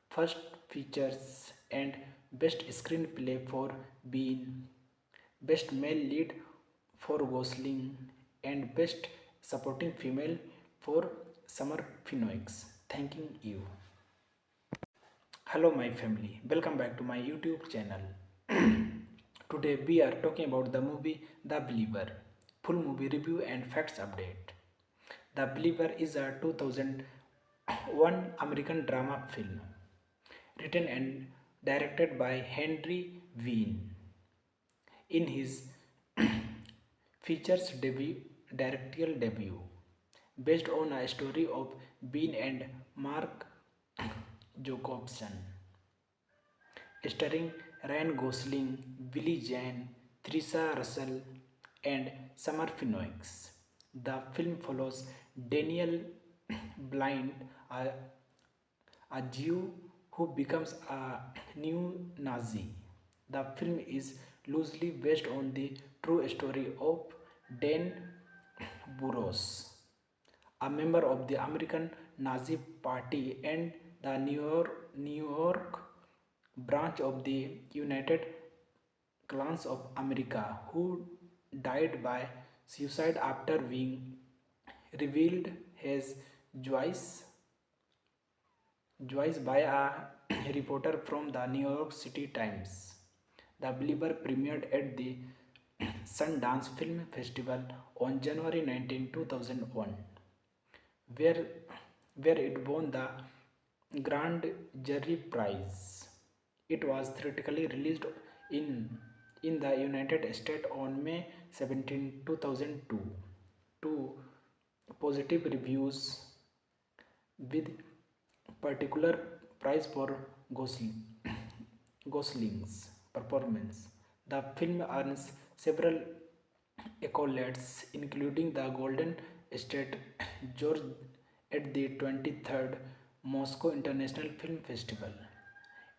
First Features and Best Screenplay for Bean, Best Male Lead for Gosling, and Best Supporting Female for Summer Phoenix. Thanking you. Hello my family, welcome back to my YouTube channel. Today we are talking about the movie The Believer, full movie review and facts update. The Believer is a 2001 American drama film written and directed by Henry Wien. In his features directorial debut, based on a story of Bean and Mark Jacobson, starring Ryan Gosling, Billy Zane, Theresa Russell, and Summer Phoenix. The film follows Daniel Blind, a Jew who becomes a new Nazi. The film is loosely based on the true story of Dan Burroughs, a member of the American Nazi Party and the New York branch of the United Clans of America, who died by suicide after being revealed his Joyce by a reporter from the New York City Times. The Believer premiered at the Sundance Film Festival on January 19, 2001, where, where it won the Grand Jury Prize. It was theatrically released in the United States on May 17, 2002, to positive reviews, with particular prize for Gosling's performance. The film earns several accolades, including the Golden State George at the 23rd Moscow International Film Festival.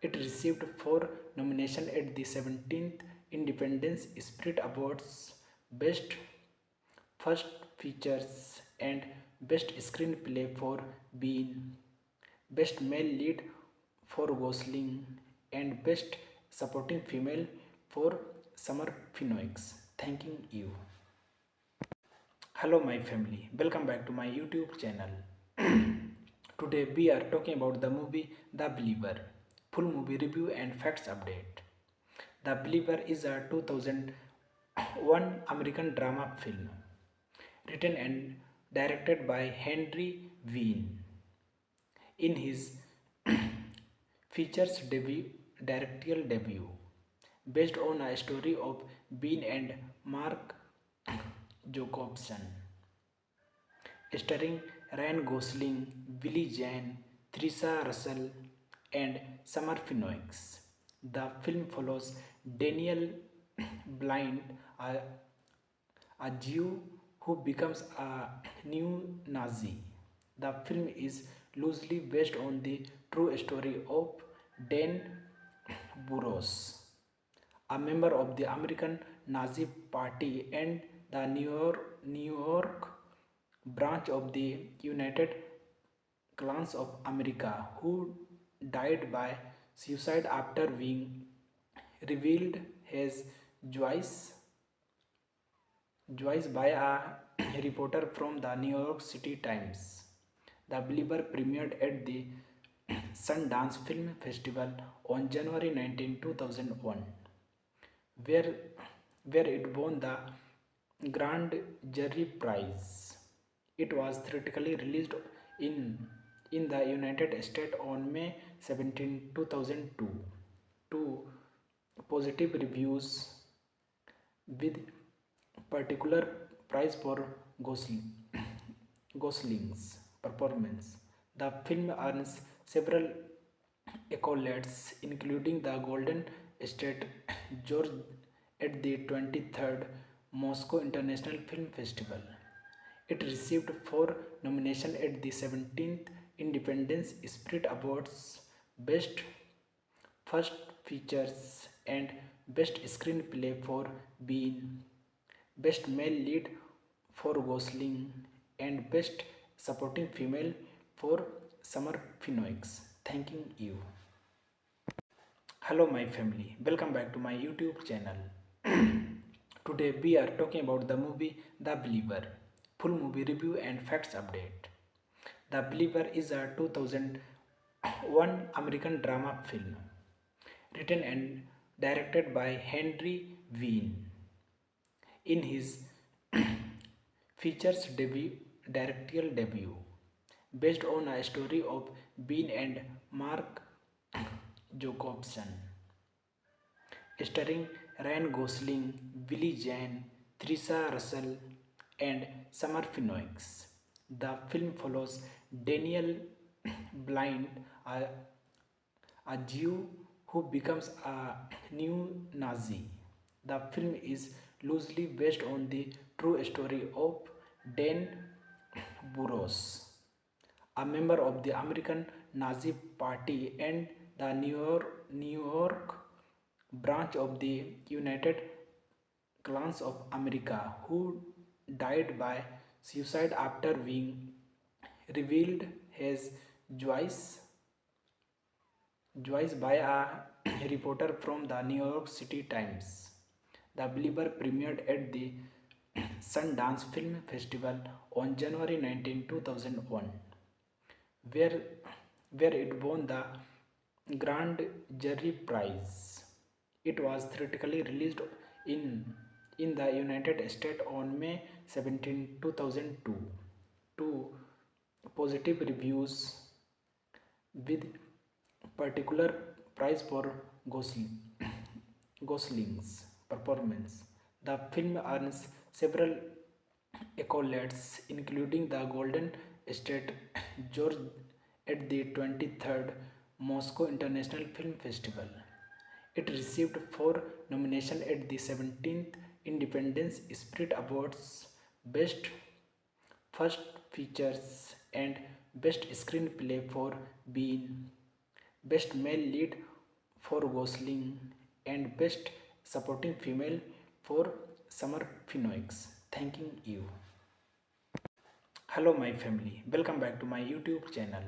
It received 4 nominations at the 17th Independence Spirit Awards: Best First Features and Best Screenplay for Bean, Best Male Lead for Gosling, and Best Supporting Female for Summer Phoenix. Thanking you. Hello my family, welcome back to my YouTube channel. Today we are talking about the movie The Believer, full movie review and facts update. The Believer is a 2001 American drama film written and directed by Henry Wien. In his features directorial debut, based on a story of Bean and Mark Jacobson, starring Ryan Gosling, Billy Zane, Theresa Russell, and Summer Phoenix. The film follows Daniel Blind, a Jew who becomes a new Nazi. The film is loosely based on the true story of Dan Burroughs, a member of the American Nazi Party and the New York branch of the United Clans of America, who died by suicide after being revealed his Joyce by a reporter from the New York City Times. The Believer premiered at the Sundance Film Festival on January 19, 2001, where, where it won the Grand Jury Prize. It was theatrically released in the United States on May 17, 2002, to positive reviews, with particular prize for Gosling's performance. The film earns several accolades, including the Golden State George at the 23rd Moscow International Film Festival. It received 4 nominations at the 17th Independence Spirit Awards: Best First Features and Best Screenplay for Bean, Best Male Lead for Gosling, and Best Supporting Female for Summer Phoenix. Thanking you. Hello my family, welcome back to my YouTube channel. Today we are talking about the movie The Believer, full movie review and facts update. The Believer is a 2001 one American drama film written and directed by Henry Wien. In his features directorial debut, based on a story of Bean and Mark Jacobson, starring Ryan Gosling, Billy Jane, Theresa Russell, and Summer Phoenix. The film follows Daniel Blind, a Jew who becomes a new Nazi. The film is loosely based on the true story of Dan Burroughs, a member of the American Nazi Party and the New York branch of the United Clans of America, who died by suicide after being revealed his Joyce by a reporter from the New York City Times. The Believer premiered at the Sundance Film Festival on January 19, 2001, where, where it won the Grand Jury Prize. It was theatrically released in, in the United States on May 17, 2002, to positive reviews, with particular prize for Gosling's performance. The film earns several accolades, including the Golden State George at the 23rd Moscow International Film Festival. It received 4 nominations at the 17th Independence Spirit Awards: Best First Features and Best Screenplay for Bean, Best Male Lead for Gosling, and Best Supporting Female for Summer Phoenix. Thanking you. Hello, my family. Welcome back to my YouTube channel.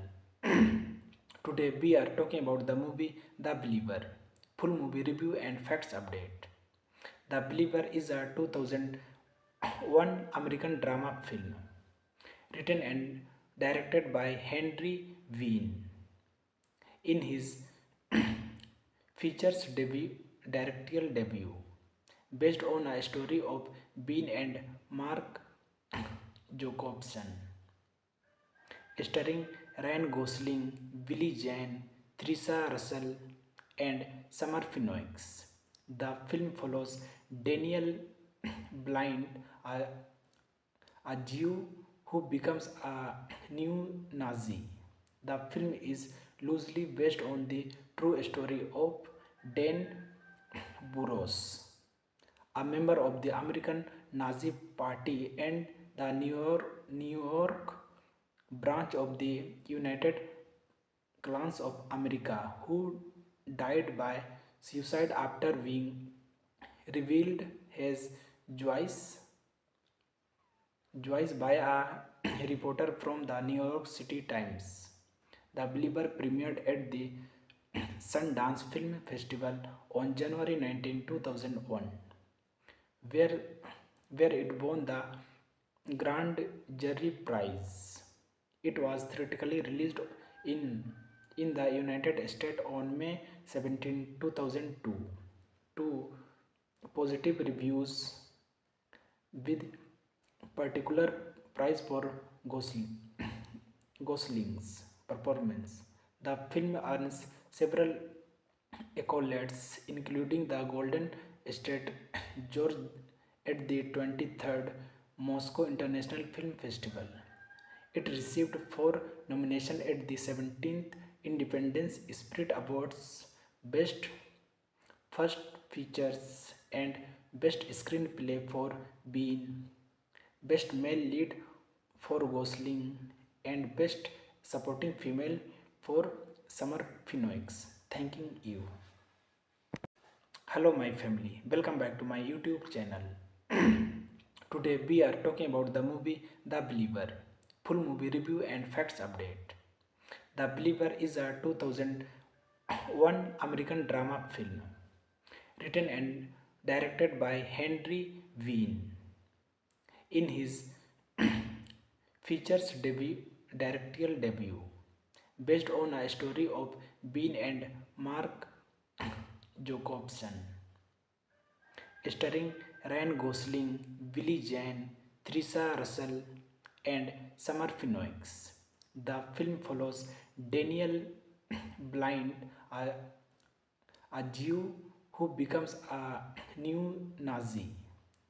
Today we are talking about the movie The Believer. Full movie review and facts update. The Believer is a 2001 American drama film written and directed by Henry Wien. In his features directorial debut, based on a story of Bean and Mark Jacobson, starring Ryan Gosling, Billy Jane, Theresa Russell, and Summer Phoenix. The film follows Daniel Blind, a Jew who becomes a new Nazi. The film is loosely based on the true story of Dan Burroughs, a member of the American Nazi Party and the New York branch of the United Clans of America, who died by suicide after being revealed his Joyce by a reporter from the New York City Times. The Believer premiered at the Sundance Film Festival on January 19, 2001, where it won the Grand Jury Prize. It was theatrically released in the United States on May 17, 2002, to positive reviews, with particular prize for Gosling's performance. The film earns several accolades, including the Golden State George at the 23rd Moscow International Film Festival. It received 4 nominations at the 17th Independence Spirit Awards: Best First Features and Best Screenplay for Bean, Best Male Lead for Gosling, and Best Supporting Female for Summer Phoenix. Thanking you. Hello, my family. Welcome back to my YouTube channel. Today we are talking about the movie The Believer. Full movie review and facts update. The Believer is a 2001 American drama film written and directed by Henry Wien. In his features directorial debut, based on a story of Bean and Mark Jacobson, starring Ryan Gosling, Billy Jane, Theresa Russell, and Summer Phoenix. The film follows Daniel Blind, a Jew who becomes a new Nazi.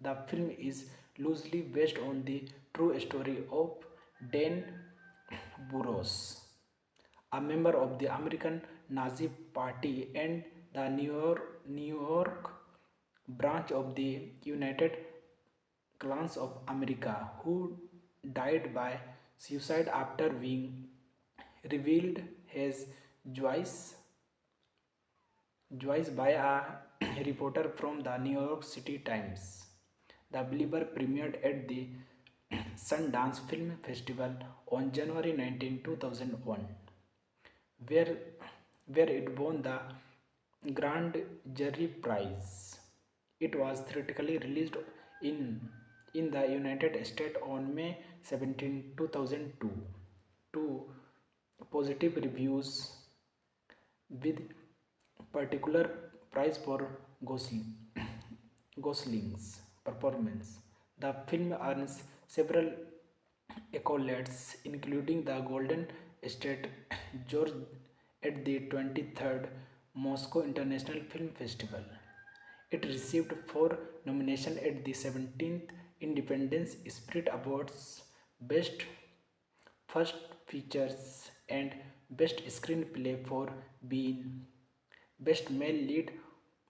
The film is loosely based on the true story of Dan Burroughs, a member of the American Nazi Party and the New York branch of the United Clans of America, who died by suicide after being revealed his Joyce Joyce by a reporter from the New York City Times. The Believer premiered at the Sundance Film Festival on January 19, 2001, where, where it won the Grand Jury Prize. It was theatrically released in, in the United States on May 17, 2002, to positive reviews with particular prize for Gosling's performance. The film earns several accolades, including the Golden State George at the 23rd Moscow International Film Festival. It received 4 nominations at the 17th Independence Spirit Awards: Best First Features and Best Screenplay for Bean, Best Male Lead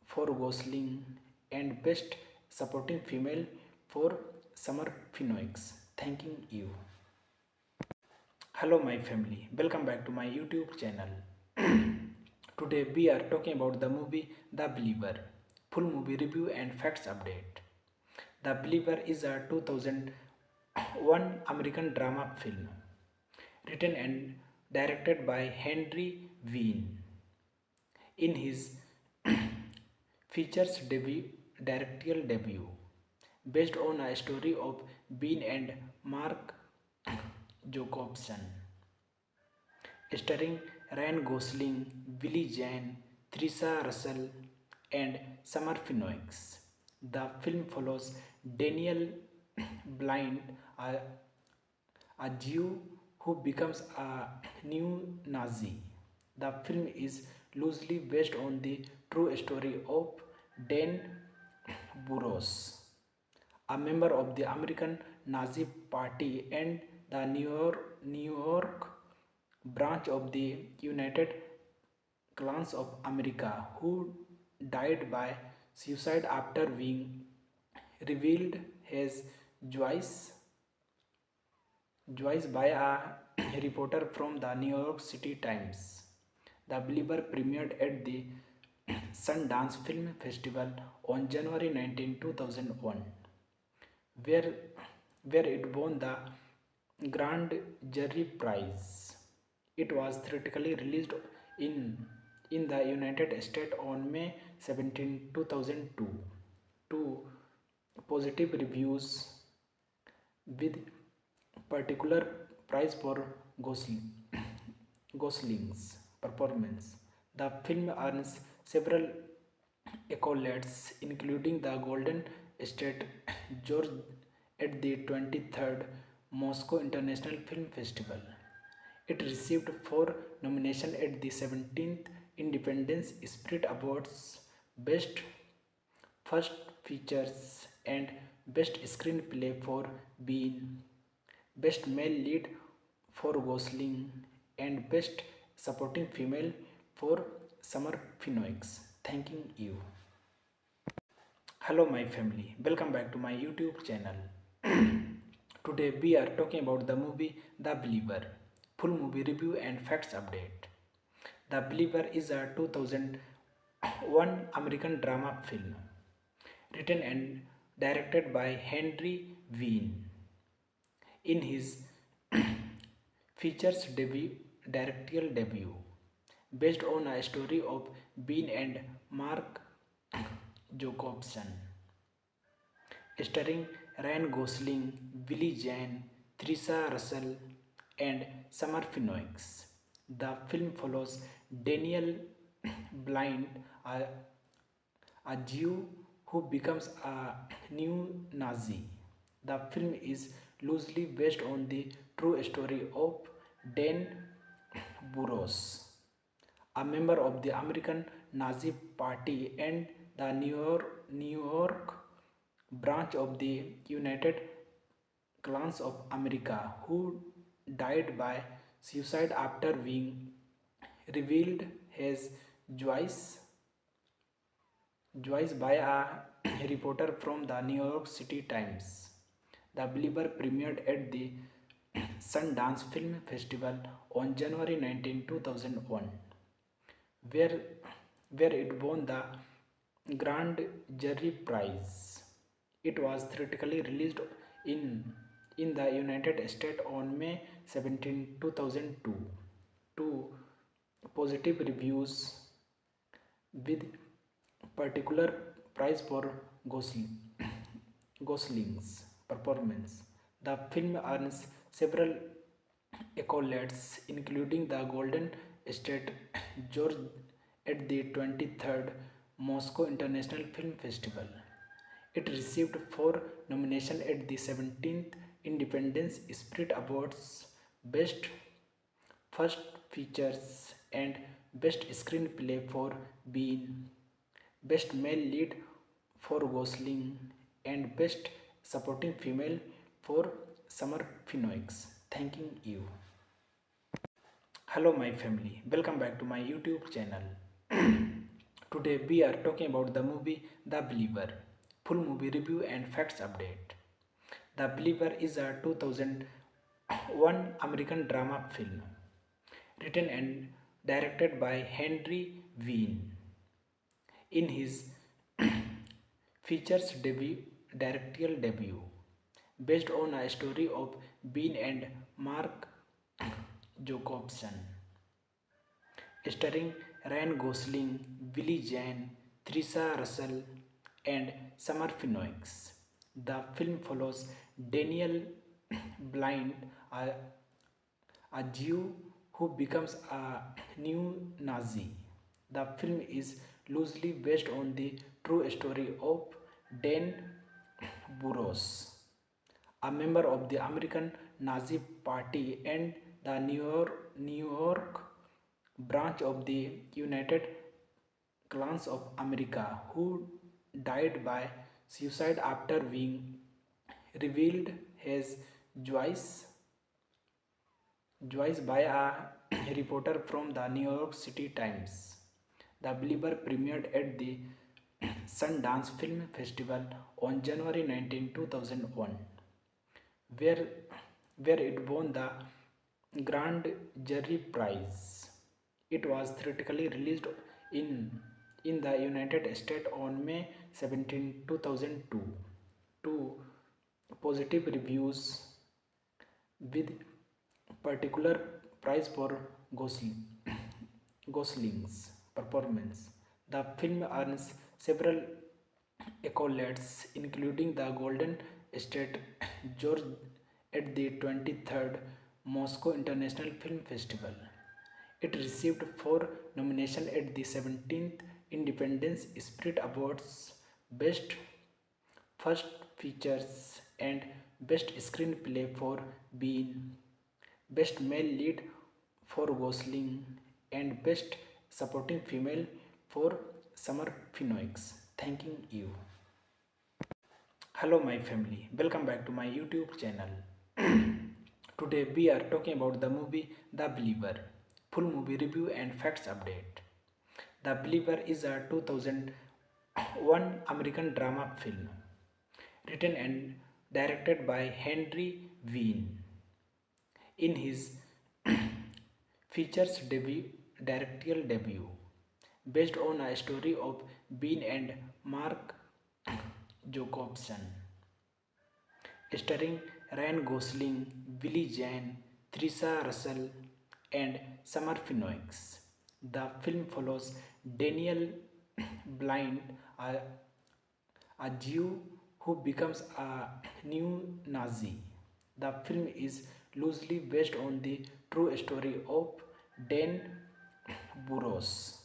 for Gosling, and Best Supporting Female for Summer Phoenix. Thanking you. Hello, my family. Welcome back to my YouTube channel. Today we are talking about the movie The Believer. Full movie review and facts update. The Believer is a 2001 American drama film written and directed by Henry Wien. In his features directorial debut, based on a story of Bean and Mark Jacobson, starring Ryan Gosling, Billy Jane, Theresa Russell, and Summer Phoenix. The film follows Daniel Blind, a Jew who becomes a new Nazi. The film is loosely based on the true story of Dan Burroughs, a member of the American Nazi Party and the New York branch of the United Clans of America, who died by suicide after being revealed his Joyce by a reporter from the New York City Times. The Believer premiered at the Sundance Film Festival on January 19, 2001, where, where it won the Grand Jury Prize. It was theatrically released in the United States on May 17, 2002, to positive reviews with particular prize for Gosling's performance. The film earns several accolades, including the Golden State George at the 23rd Moscow International Film Festival. It received 4 nominations at the 17th Independence Spirit Awards: Best First Features and Best Screenplay for Bean, Best Male Lead for Gosling, and Best Supporting Female for Summer Phoenix. Thanking you. Hello, my family. Welcome back to my YouTube channel. Today we are talking about the movie The Believer. Full movie review and facts update. The Believer is a 2001 American drama film written and directed by Henry Wien. In his features directorial debut, based on a story of Bean and Mark Jacobson, starring Ryan Gosling, Billy Jane, Theresa Russell, and Summer Phoenix. The film follows Daniel Blind, a, a Jew who becomes a new Nazi. The film is loosely based on the true story of Dan Burros, a member of the American Nazi Party and the New York branch of the United Clans of America, who died by suicide after being revealed his Joyce by a reporter from the New York City Times. The Believer premiered at the Sundance Film Festival on January 19, 2001, where, where it won the Grand Jury Prize. It was theatrically released in, in the United States on May 17, 2002, to positive reviews, with particular prize for Gosling's performance. The film earns several accolades, including the Golden State George at the 23rd Moscow International Film Festival. It received 4 nominations at the 17th Independence Spirit Awards: Best First Features and Best Screenplay for Bean, Best Male Lead for Gosling, and Best Supporting Female for Summer Phoenix. Thanking you. Hello, my family. Welcome back to my YouTube channel. Today we are talking about the movie The Believer. Full movie review and facts update. The Believer is a 2001 American drama film written and directed by Henry Wien. In his features directorial debut, based on a story of Bean and Mark Jacobson, starring Ryan Gosling, Billy Zane, Theresa Russell, and Summer Phoenix. The film follows Daniel Blind, a Jew who becomes a new Nazi. The film is loosely based on the true story of Dan Burros, a member of the American Nazi Party and the New York branch of the United Clans of America, who died by suicide after being revealed his Joyce by a reporter from the New York City Times. The Believer premiered at the Sundance Film Festival on January 19, 2001, where, where it won the Grand Jury Prize. It was theatrically released in the United States on May 17, 2002, to positive reviews, with particular prize for Gosling's performance. The film earns several accolades, including the Golden State George at the 23rd Moscow International Film Festival. It received 4 nominations at the 17th Independence Spirit Awards: Best First Features and Best Screenplay for Bean, Best Male Lead for Gosling, and Best Supporting Female for Summer Phoenix. Thanking you. Hello, my family. Welcome back to my YouTube channel. Today we are talking about the movie The Believer. Full movie review and facts update. The Believer is a 2001 American drama film written and directed by Henry Wien. In his features directorial debut, based on a story of Bean and Mark Jacobson, starring Ryan Gosling, Billy Zane, Theresa Russell, and Summer Phoenix. The film follows Daniel Blind, a Jew who becomes a new Nazi. The film is loosely based on the true story of Dan Burros,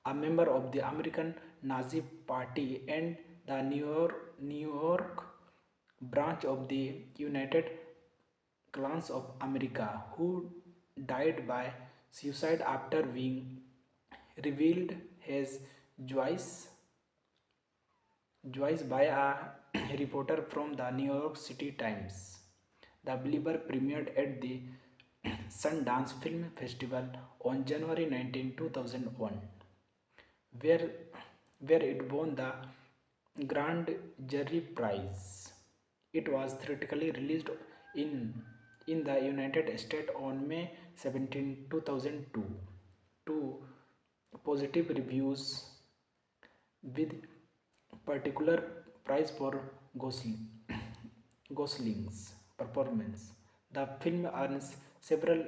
a member of the American Nazi Party and the New York branch of the United Clans of America, who died by suicide after being revealed his Joyce Joyce by a reporter from the New York City Times. The Believer premiered at the Sundance Film Festival on January 19, 2001, where, where it won the Grand Jury Prize. It was theatrically released in, in the United States on May 17, 2002 to positive reviews with particular prize for Gosling's performance. The film earns several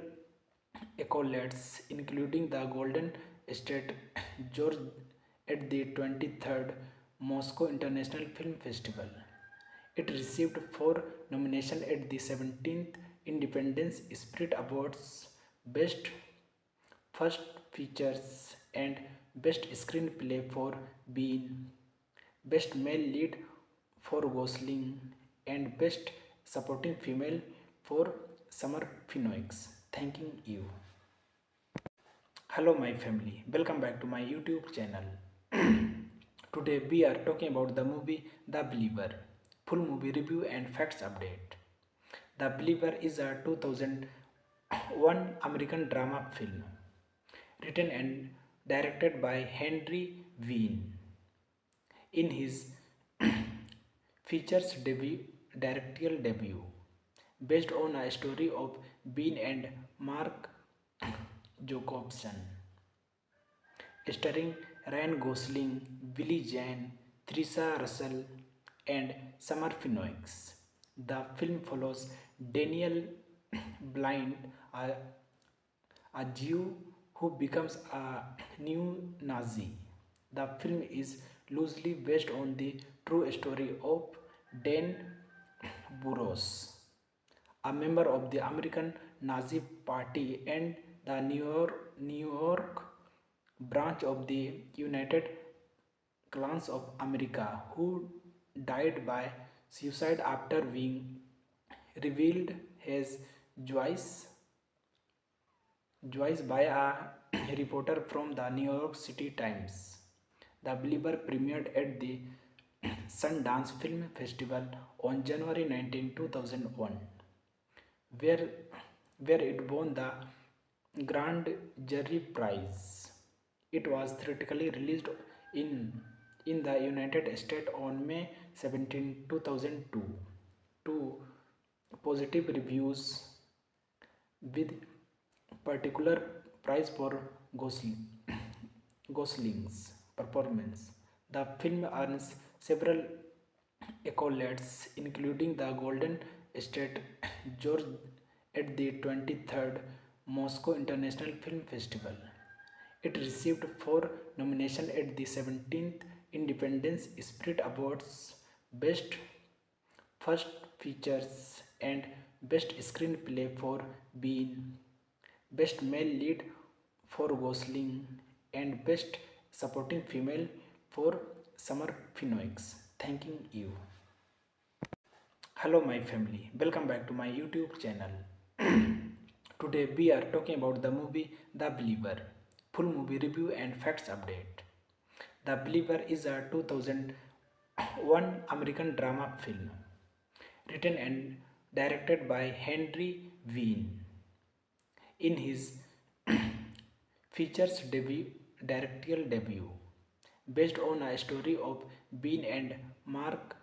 accolades, including the Golden State George at the 23rd Moscow International Film Festival. It received 4 nominations at the 17th Independence Spirit Awards: Best First Features and Best Screenplay for Bean, Best Male Lead for Gosling, and Best Supporting Female for Summer Phoenix. Thanking you. Hello, my family. Welcome back to my YouTube channel. Today we are talking about the movie The Believer. Full movie review and facts update. The Believer is a 2001 American drama film written and directed by Henry Wien. In his features directorial debut, based on a story of Bean and Mark Jacobson, starring Ryan Gosling, Billy Zane, Theresa Russell, and Summer Phoenix. The film follows Daniel Blind, a Jew who becomes a new Nazi. The film is loosely based on the true story of Dan Burros, a member of the American Nazi Party and the New York branch of the United Clans of America, who died by suicide after being revealed his Joyce by a reporter from the New York City Times. The Believer premiered at the Sundance Film Festival on January 19, 2001, where, where it won the Grand Jury Prize. It was theatrically released in the United States on May 17, 2002 to positive reviews with particular prize for Gosling's performance. The film earns several accolades, including the Golden State George at the 23rd Moscow International Film Festival. It received 4 nominations at the 17th Independence Spirit Awards: Best First Features and Best Screenplay for Bean, Best Male Lead for Gosling, and Best Supporting Female for Summer Phoenix. Thanking you. Hello, my family. Welcome back to my YouTube channel. Today we are talking about the movie The Believer. Full movie review and facts update. The Believer is a 2001 American drama film written and directed by Henry Wien. In his features directorial debut, based on a story of Bean and Mark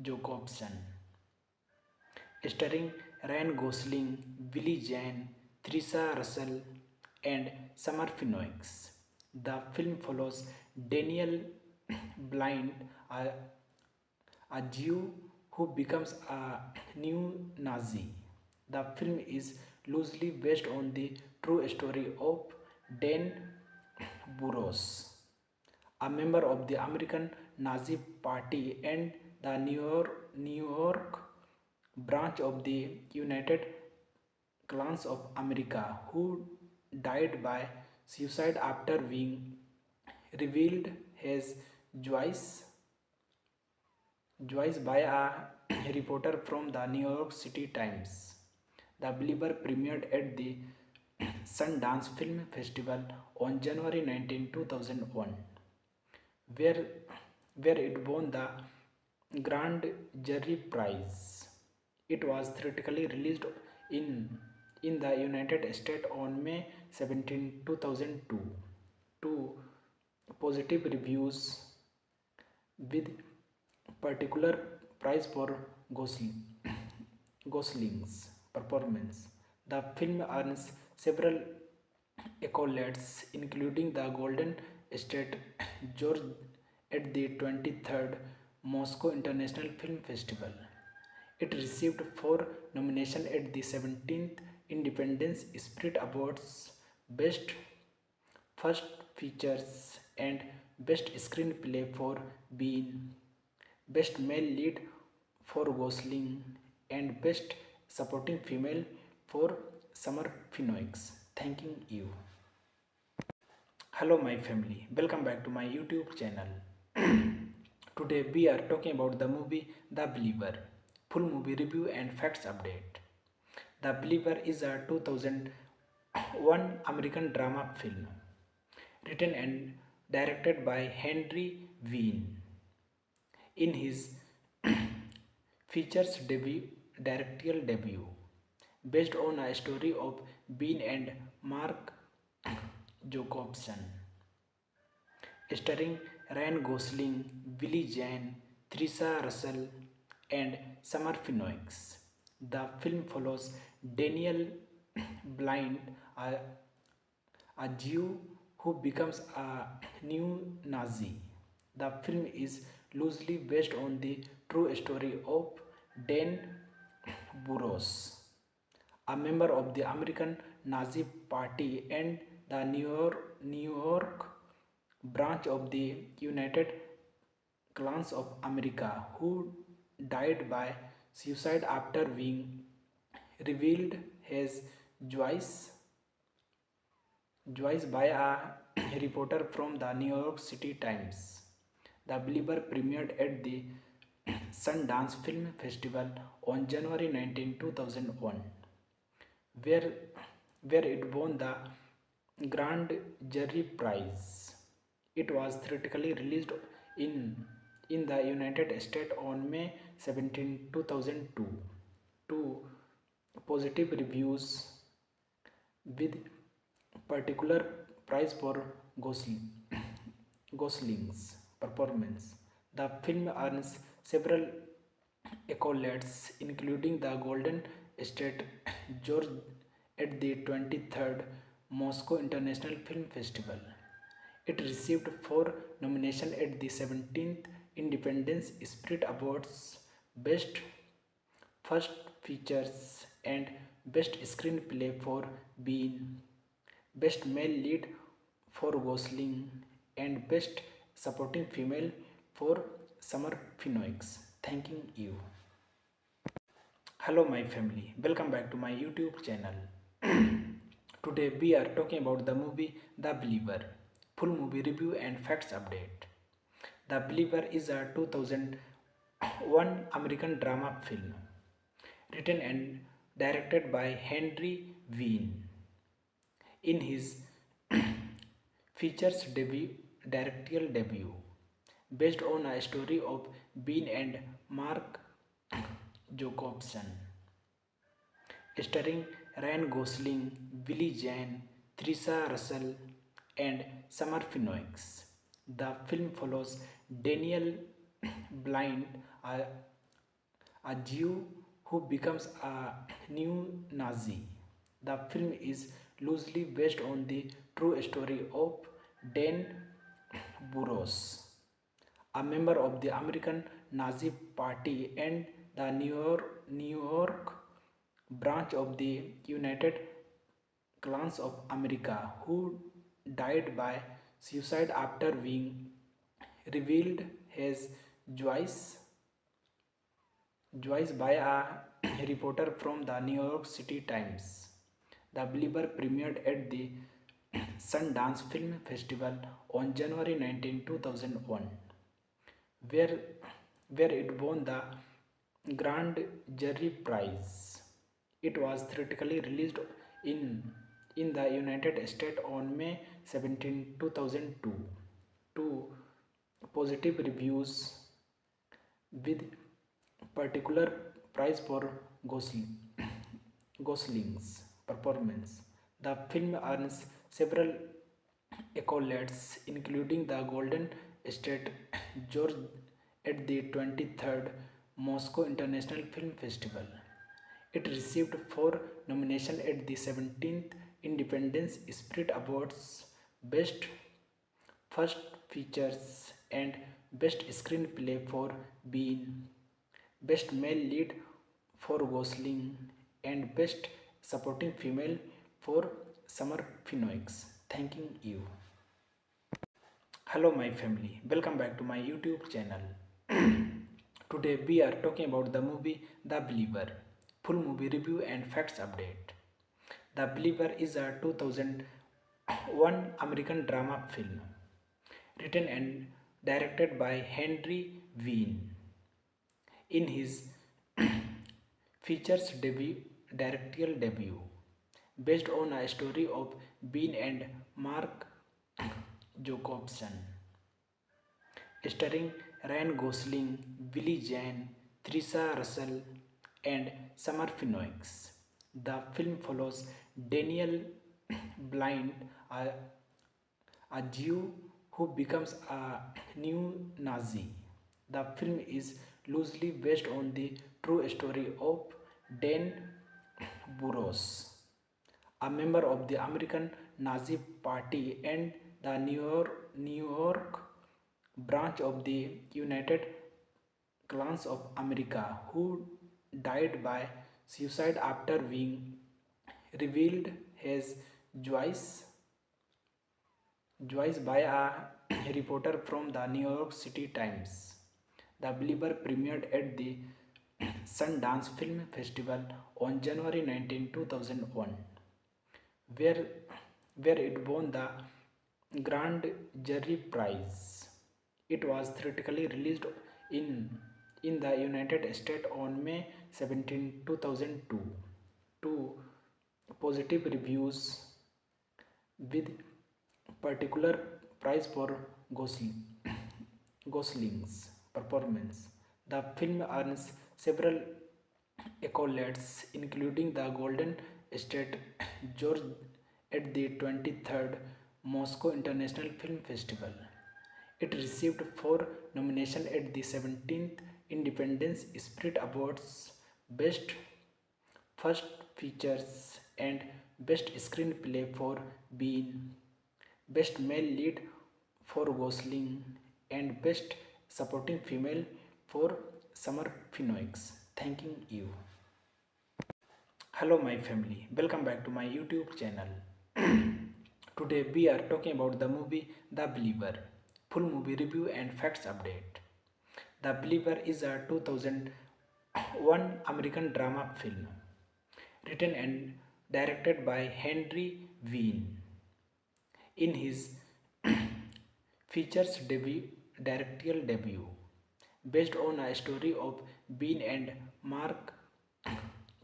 Jacobson, starring Ryan Gosling, Billy Zane, Theresa Russell, and Summer Phoenix. The film follows Daniel Blind, a Jew who becomes a new Nazi. The film is loosely based on the true story of Dan Burros, a member of the American Nazi Party and the New York branch of the United Clans of America, who died by suicide after being revealed his Joyce by a reporter from the New York City Times. The Believer premiered at the Sundance Film Festival on January 19, 2001, where, where it won the Grand Jury Prize. It was theatrically released in, in the United States on May 17, 2002, to positive reviews with particular prize for Gosling, Gosling's performance. The film earns several accolades, including the Golden State George at the 23rd Moscow International Film Festival. It received 4 nominations at the 17th Independence Spirit Awards: Best First Features and Best Screenplay for Bean, Best Male Lead for Gosling, and Best Supporting Female for Summer Phoenix. Thanking you. Hello, my family. Welcome back to my YouTube channel. Today we are talking about the movie The Believer. Full movie review and facts update. The Believer is a 2001 American drama film written and directed by Henry Wien. In his features directorial debut, based on a story of Bean and Mark Jacobson, starring Ryan Gosling, Billy Zane, Theresa Russell, and Summer Phoenix. The film follows Daniel Blind, a Jew who becomes a new Nazi. The film is loosely based on the true story of Dan Burroughs, a member of the American Nazi Party and the New York branch of the United Clans of America, who died by suicide after being revealed his Joyce by a reporter from the New York City Times. The Believer premiered at the Sundance Film Festival on January 19, 2001, where, where it won the Grand Jury Prize. It was theatrically released in the United States on May 17, 2002, to positive reviews with particular prize for Gosling's performance. The film earns several accolades, including the Golden State George at the 23rd Moscow International Film Festival. It received 4 nominations at the 17th Independence Spirit Awards: Best First Features and Best Screenplay for Bean, Best Male Lead for Gosling, and Best Supporting Female for Summer Phoenix. Thanking you. Hello, my family. Welcome back to my YouTube channel. Today we are talking about the movie The Believer. Full movie review and facts update. The Believer is a 2001 American drama film written and directed by Henry Wien. In his features directorial debut, based on a story of Bean and Mark Jacobson, starring Ryan Gosling, Billy Zane, Theresa Russell, and Summer Phoenix. The film follows Daniel Blind, a Jew who becomes a new Nazi. The film is loosely based on the true story of Dan Burroughs, a member of the American Nazi Party and the New York branch of the United Clans of America, who died by suicide after being revealed his Joyce by a reporter from the New York City Times. The Believer premiered at the Sundance Film Festival on January 19, 2001, where, where it won the Grand Jury Prize. It was theatrically released in, in the United States on May 17, 2002, to positive reviews, with particular prize for Gosling's performance. The film earns several accolades, including the Golden State George at the 23rd Moscow International Film Festival. It received 4 nominations at the 17th Independence Spirit Awards: Best First Features and Best Screenplay for Bean, Best Male Lead for Gosling, and Best Supporting Female for Summer Phoenix. Thanking you. Hello, my family. Welcome back to my YouTube channel. Today we are talking about the movie The Believer. Full movie review and facts update. The Believer is a 2001 American drama film written and directed by Henry Wien. In his features directorial debut, based on a story of Bean and Mark Jacobson, starring Ryan Gosling, Billy Jane, Theresa Russell, and Summer Phoenix. The film follows Daniel Blind, a Jew who becomes a new Nazi. The film is loosely based on the true story of Dan Burroughs, a member of the American Nazi Party and the New York branch of the United Clans of America, who died by suicide after being revealed as Joyce by a reporter from the New York City Times. The Believer premiered at the Sundance Film Festival on January 19, 2001, where, where it won the Grand Jury Prize. It was theatrically released in the United States on May 17, 2002, to positive reviews, with particular prize for Gosling's performance. The film earns several accolades, including the Golden State George at the 23rd Moscow International Film Festival. It received 4 nominations at the 17th Independence Spirit Awards: Best First Features and Best Screenplay for Bean, Best Male Lead for Gosling, and Best Supporting Female for Summer Phoenix. Thanking you. Hello, my family. Welcome back to my YouTube channel. Today we are talking about the movie The Believer. Full movie review and facts update. The Believer is a 2001 American drama film written and directed by Henry Wien. In his features directorial debut, based on a story of Bean and Mark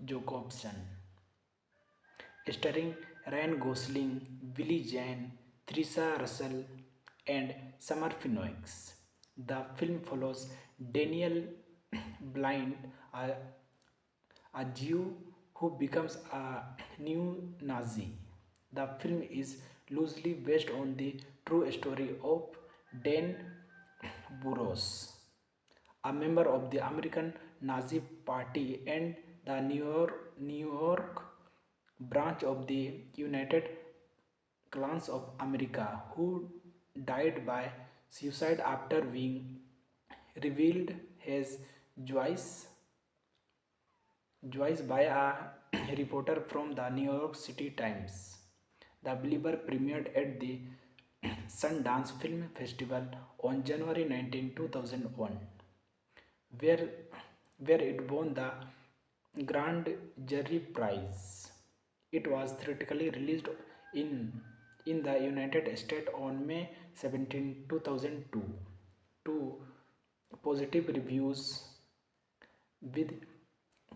Jacobson, starring Ryan Gosling, Billy Jane, Theresa Russell, and Summer Phoenix. The film follows Daniel Blind, a Jew who becomes a new Nazi. The film is loosely based on the true story of Dan Burroughs, a member of the American Nazi Party and the New York branch of the United Clans of America, who died by suicide after being revealed as Joyce by a reporter from the New York City Times. The Believer premiered at the Sundance Film Festival on January 19, 2001, where it won the Grand Jury Prize. It was theatrically released in in the United States on May 17, 2002 to positive reviews with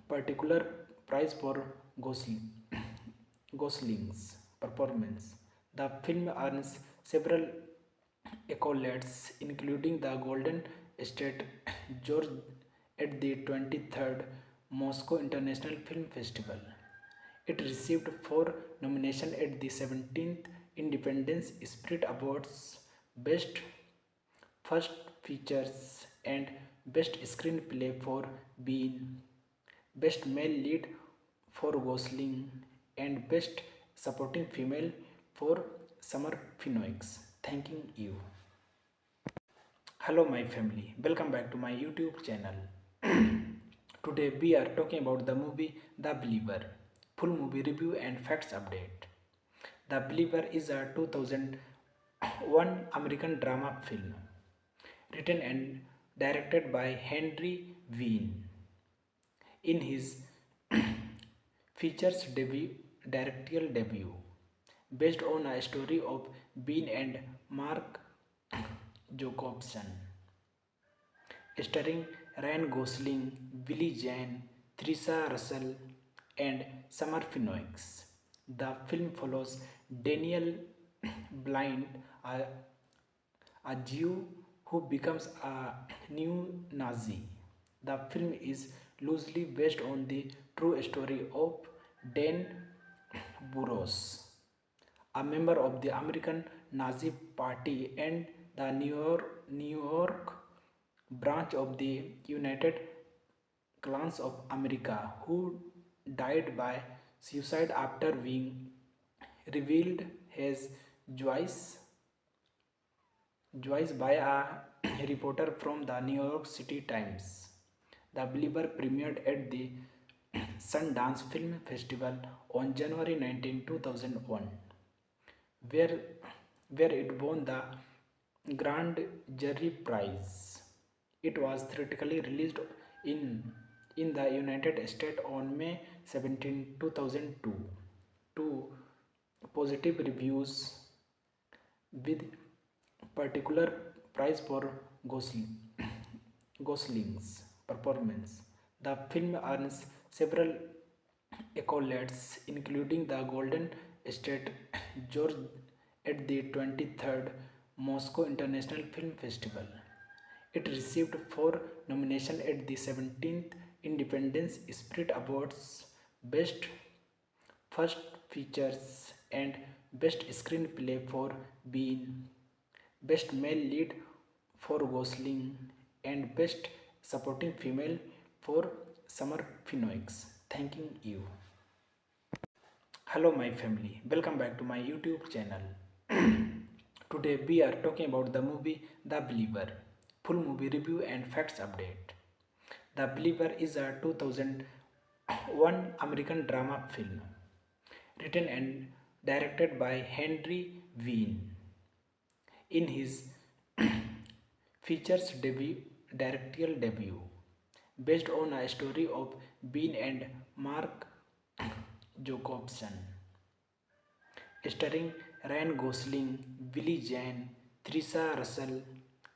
particular prize for Gosling, Gosling's performance. The film earns several accolades, including the Golden State George at the 23rd Moscow International Film Festival. It received four nominations at the 17th Independence Spirit Awards: Best First Features and Best Screenplay for Bean, Best Male Lead for Gosling, and Best Supporting Female for Summer Phoenix. Thanking you. Hello, my family. Welcome back to my YouTube channel. Today we are talking about the movie The Believer. Full movie review and facts update. The Believer is a 2001 American drama film written and directed by Henry Wien. In his features directorial debut, based on a story of Bean and Mark Jacobson, starring Ryan Gosling, Billy Zane, Theresa Russell, and Summer Phoenix. The film follows Daniel Blind, a Jew who becomes a new Nazi. The film is loosely based on the true story of Dan Burroughs, a member of the American Nazi Party and the New York branch of the United Clans of America, who died by suicide after being revealed his Joyce by a reporter from the New York City Times. The Believer premiered at the Sundance Film Festival on January 19, 2001, where, where it won the Grand Jury Prize. It was theatrically released in the United States on May 17, 2002 to positive reviews with particular prize for Gosling's performance. The film earns several accolades, including the Golden State George at the 23rd Moscow International Film Festival. It received four nominations at the 17th Independence Spirit Awards: Best First Features and Best Screenplay for Bean, Best Male Lead for Gosling, and Best Supporting Female for Summer Phoenix. Thanking you. Hello, my family. Welcome back to my YouTube channel. Today we are talking about the movie The Believer. Full movie review and facts update. The Believer is a 2001 American drama film written and directed by Henry Wien. In his features directorial debut, based on a story of Bean and Mark Jacobson, starring Ryan Gosling, Billy Zane, Theresa Russell,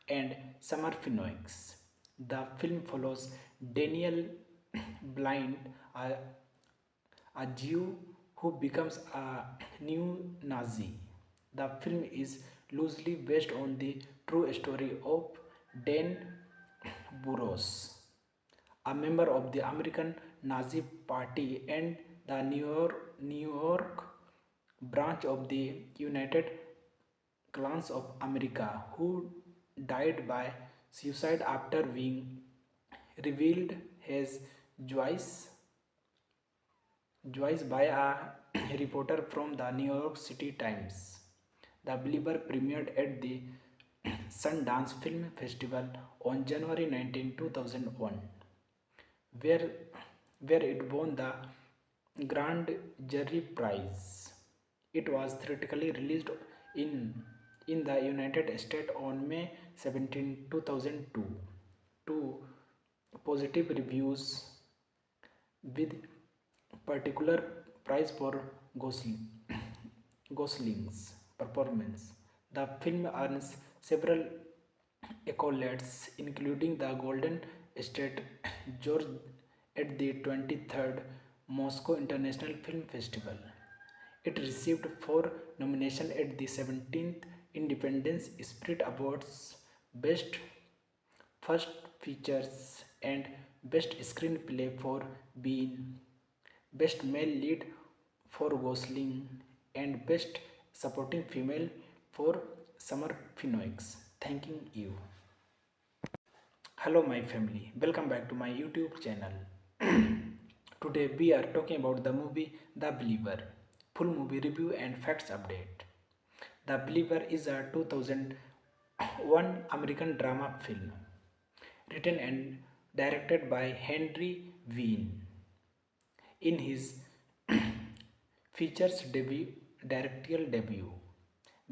and Summer Phoenix. The film follows Daniel Blind, a Jew who becomes a new Nazi. The film is loosely based on the true story of Dan Burroughs, a member of the American Nazi Party and the New York branch of the United Clans of America, who died by suicide after being revealed his Joyce by a reporter from the New York City Times. The Believer premiered at the Sundance Film Festival on January 19, 2001, where it won the Grand Jury Prize. It was theatrically released in the United States on May 17, 2002 to positive reviews with particular prize for Gosling, Gosling's performance. The film earns several accolades, including the Golden State George at the 23rd Moscow International Film Festival. It received 4 nominations at the 17th Independence Spirit Awards: Best First Features and Best Screenplay for Bean, Best Male Lead for Gosling, and Best Supporting Female for Summer Phoenix. Thanking you. Hello, my family. Welcome back to my YouTube channel. Today we are talking about the movie The Believer. Full movie review and facts update. The Believer is a 2001 American drama film written and directed by Henry Wien. In his features directorial debut,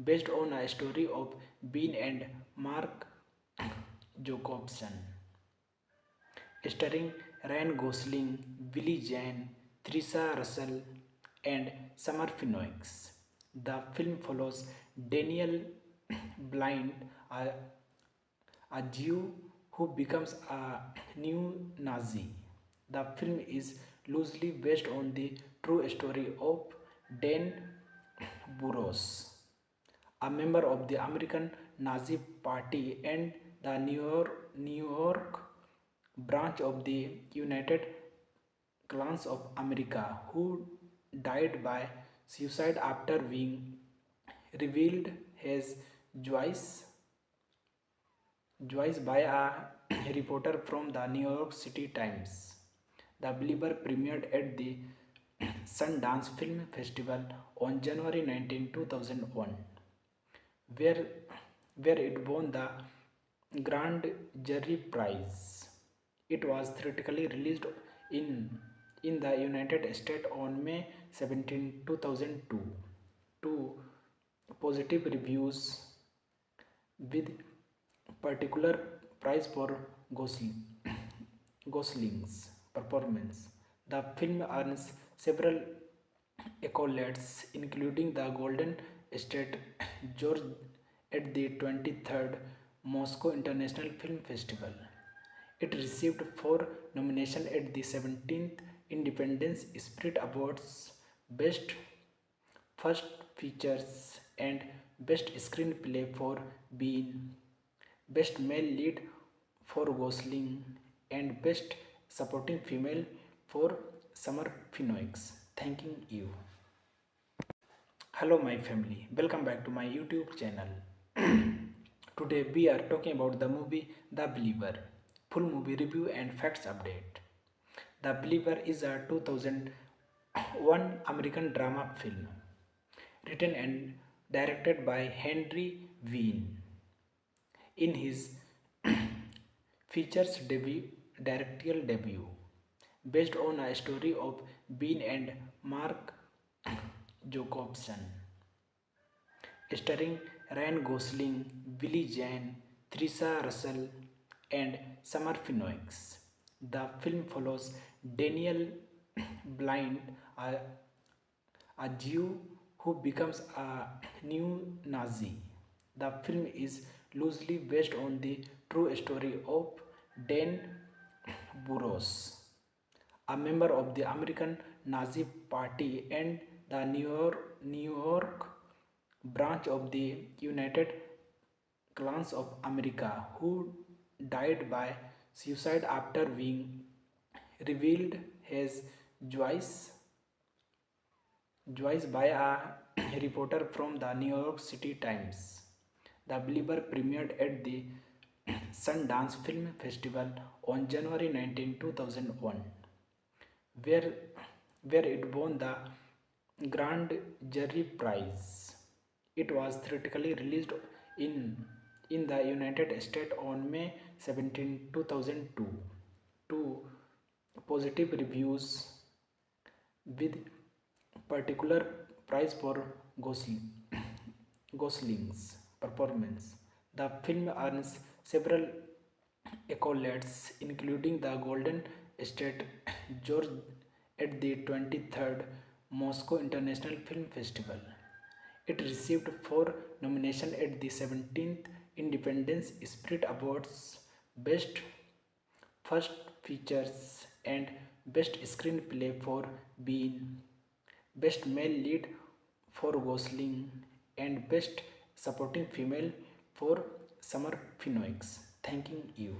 based on a story of Bean and Mark Jacobson, starring Ryan Gosling, Billy Zane, Trisha Russell, and Summer Phoenix. The film follows Daniel Blind, a Jew who becomes a new Nazi. The film is loosely based on the true story of Dan Burroughs, a member of the American Nazi Party and the New York branch of the United Clans of America, who died by suicide after being revealed as Joyce by a reporter from the New York City Times. The Believer premiered at the Sundance Film Festival on January 19, 2001, where, where it won the Grand Jury Prize. It was theatrically released in the United States on May 17, 2002, to positive reviews, with particular prize for Gosling's performance. The film earns several accolades, including the Golden State George at the 23rd Moscow International Film Festival. It received 4 nominations at the 17th Independence Spirit Awards: Best First Features and Best Screenplay for Bean, Best Male Lead for Gosling, and Best Supporting Female for Summer Phoenix. Thanking you. Hello, my family. Welcome back to my YouTube channel. Today we are talking about the movie The Believer. Full movie review and facts update. The Believer is a 2001 American drama film written and directed by Henry Wien. In his features directorial debut, based on a story of Bean and Mark Jacobson, starring Ryan Gosling, Billy Zane, Trisha Russell, and Summer Phoenix. The film follows Daniel Blind, a Jew who becomes a new Nazi. The film is loosely based on the true story of Dan Burroughs, a member of the American Nazi Party and the New York branch of the United Clans of America, who died by suicide after being revealed as Joyce by a reporter from the New York City Times. The Believer premiered at the Sundance Film Festival on January 19, 2001, where it won the Grand Jury Prize. It was theatrically released in the United States on May 17, 2002, to positive reviews, with particular prize for Gosling's performance. The film earns several accolades, including the Golden State George at the 23rd Moscow International Film Festival. It received 4 nominations at the 17th Independence Spirit Awards: Best First Features and Best Screenplay for Bean, Best Male Lead for Gosling, and Best Supporting Female for Summer Phoenix. Thanking you.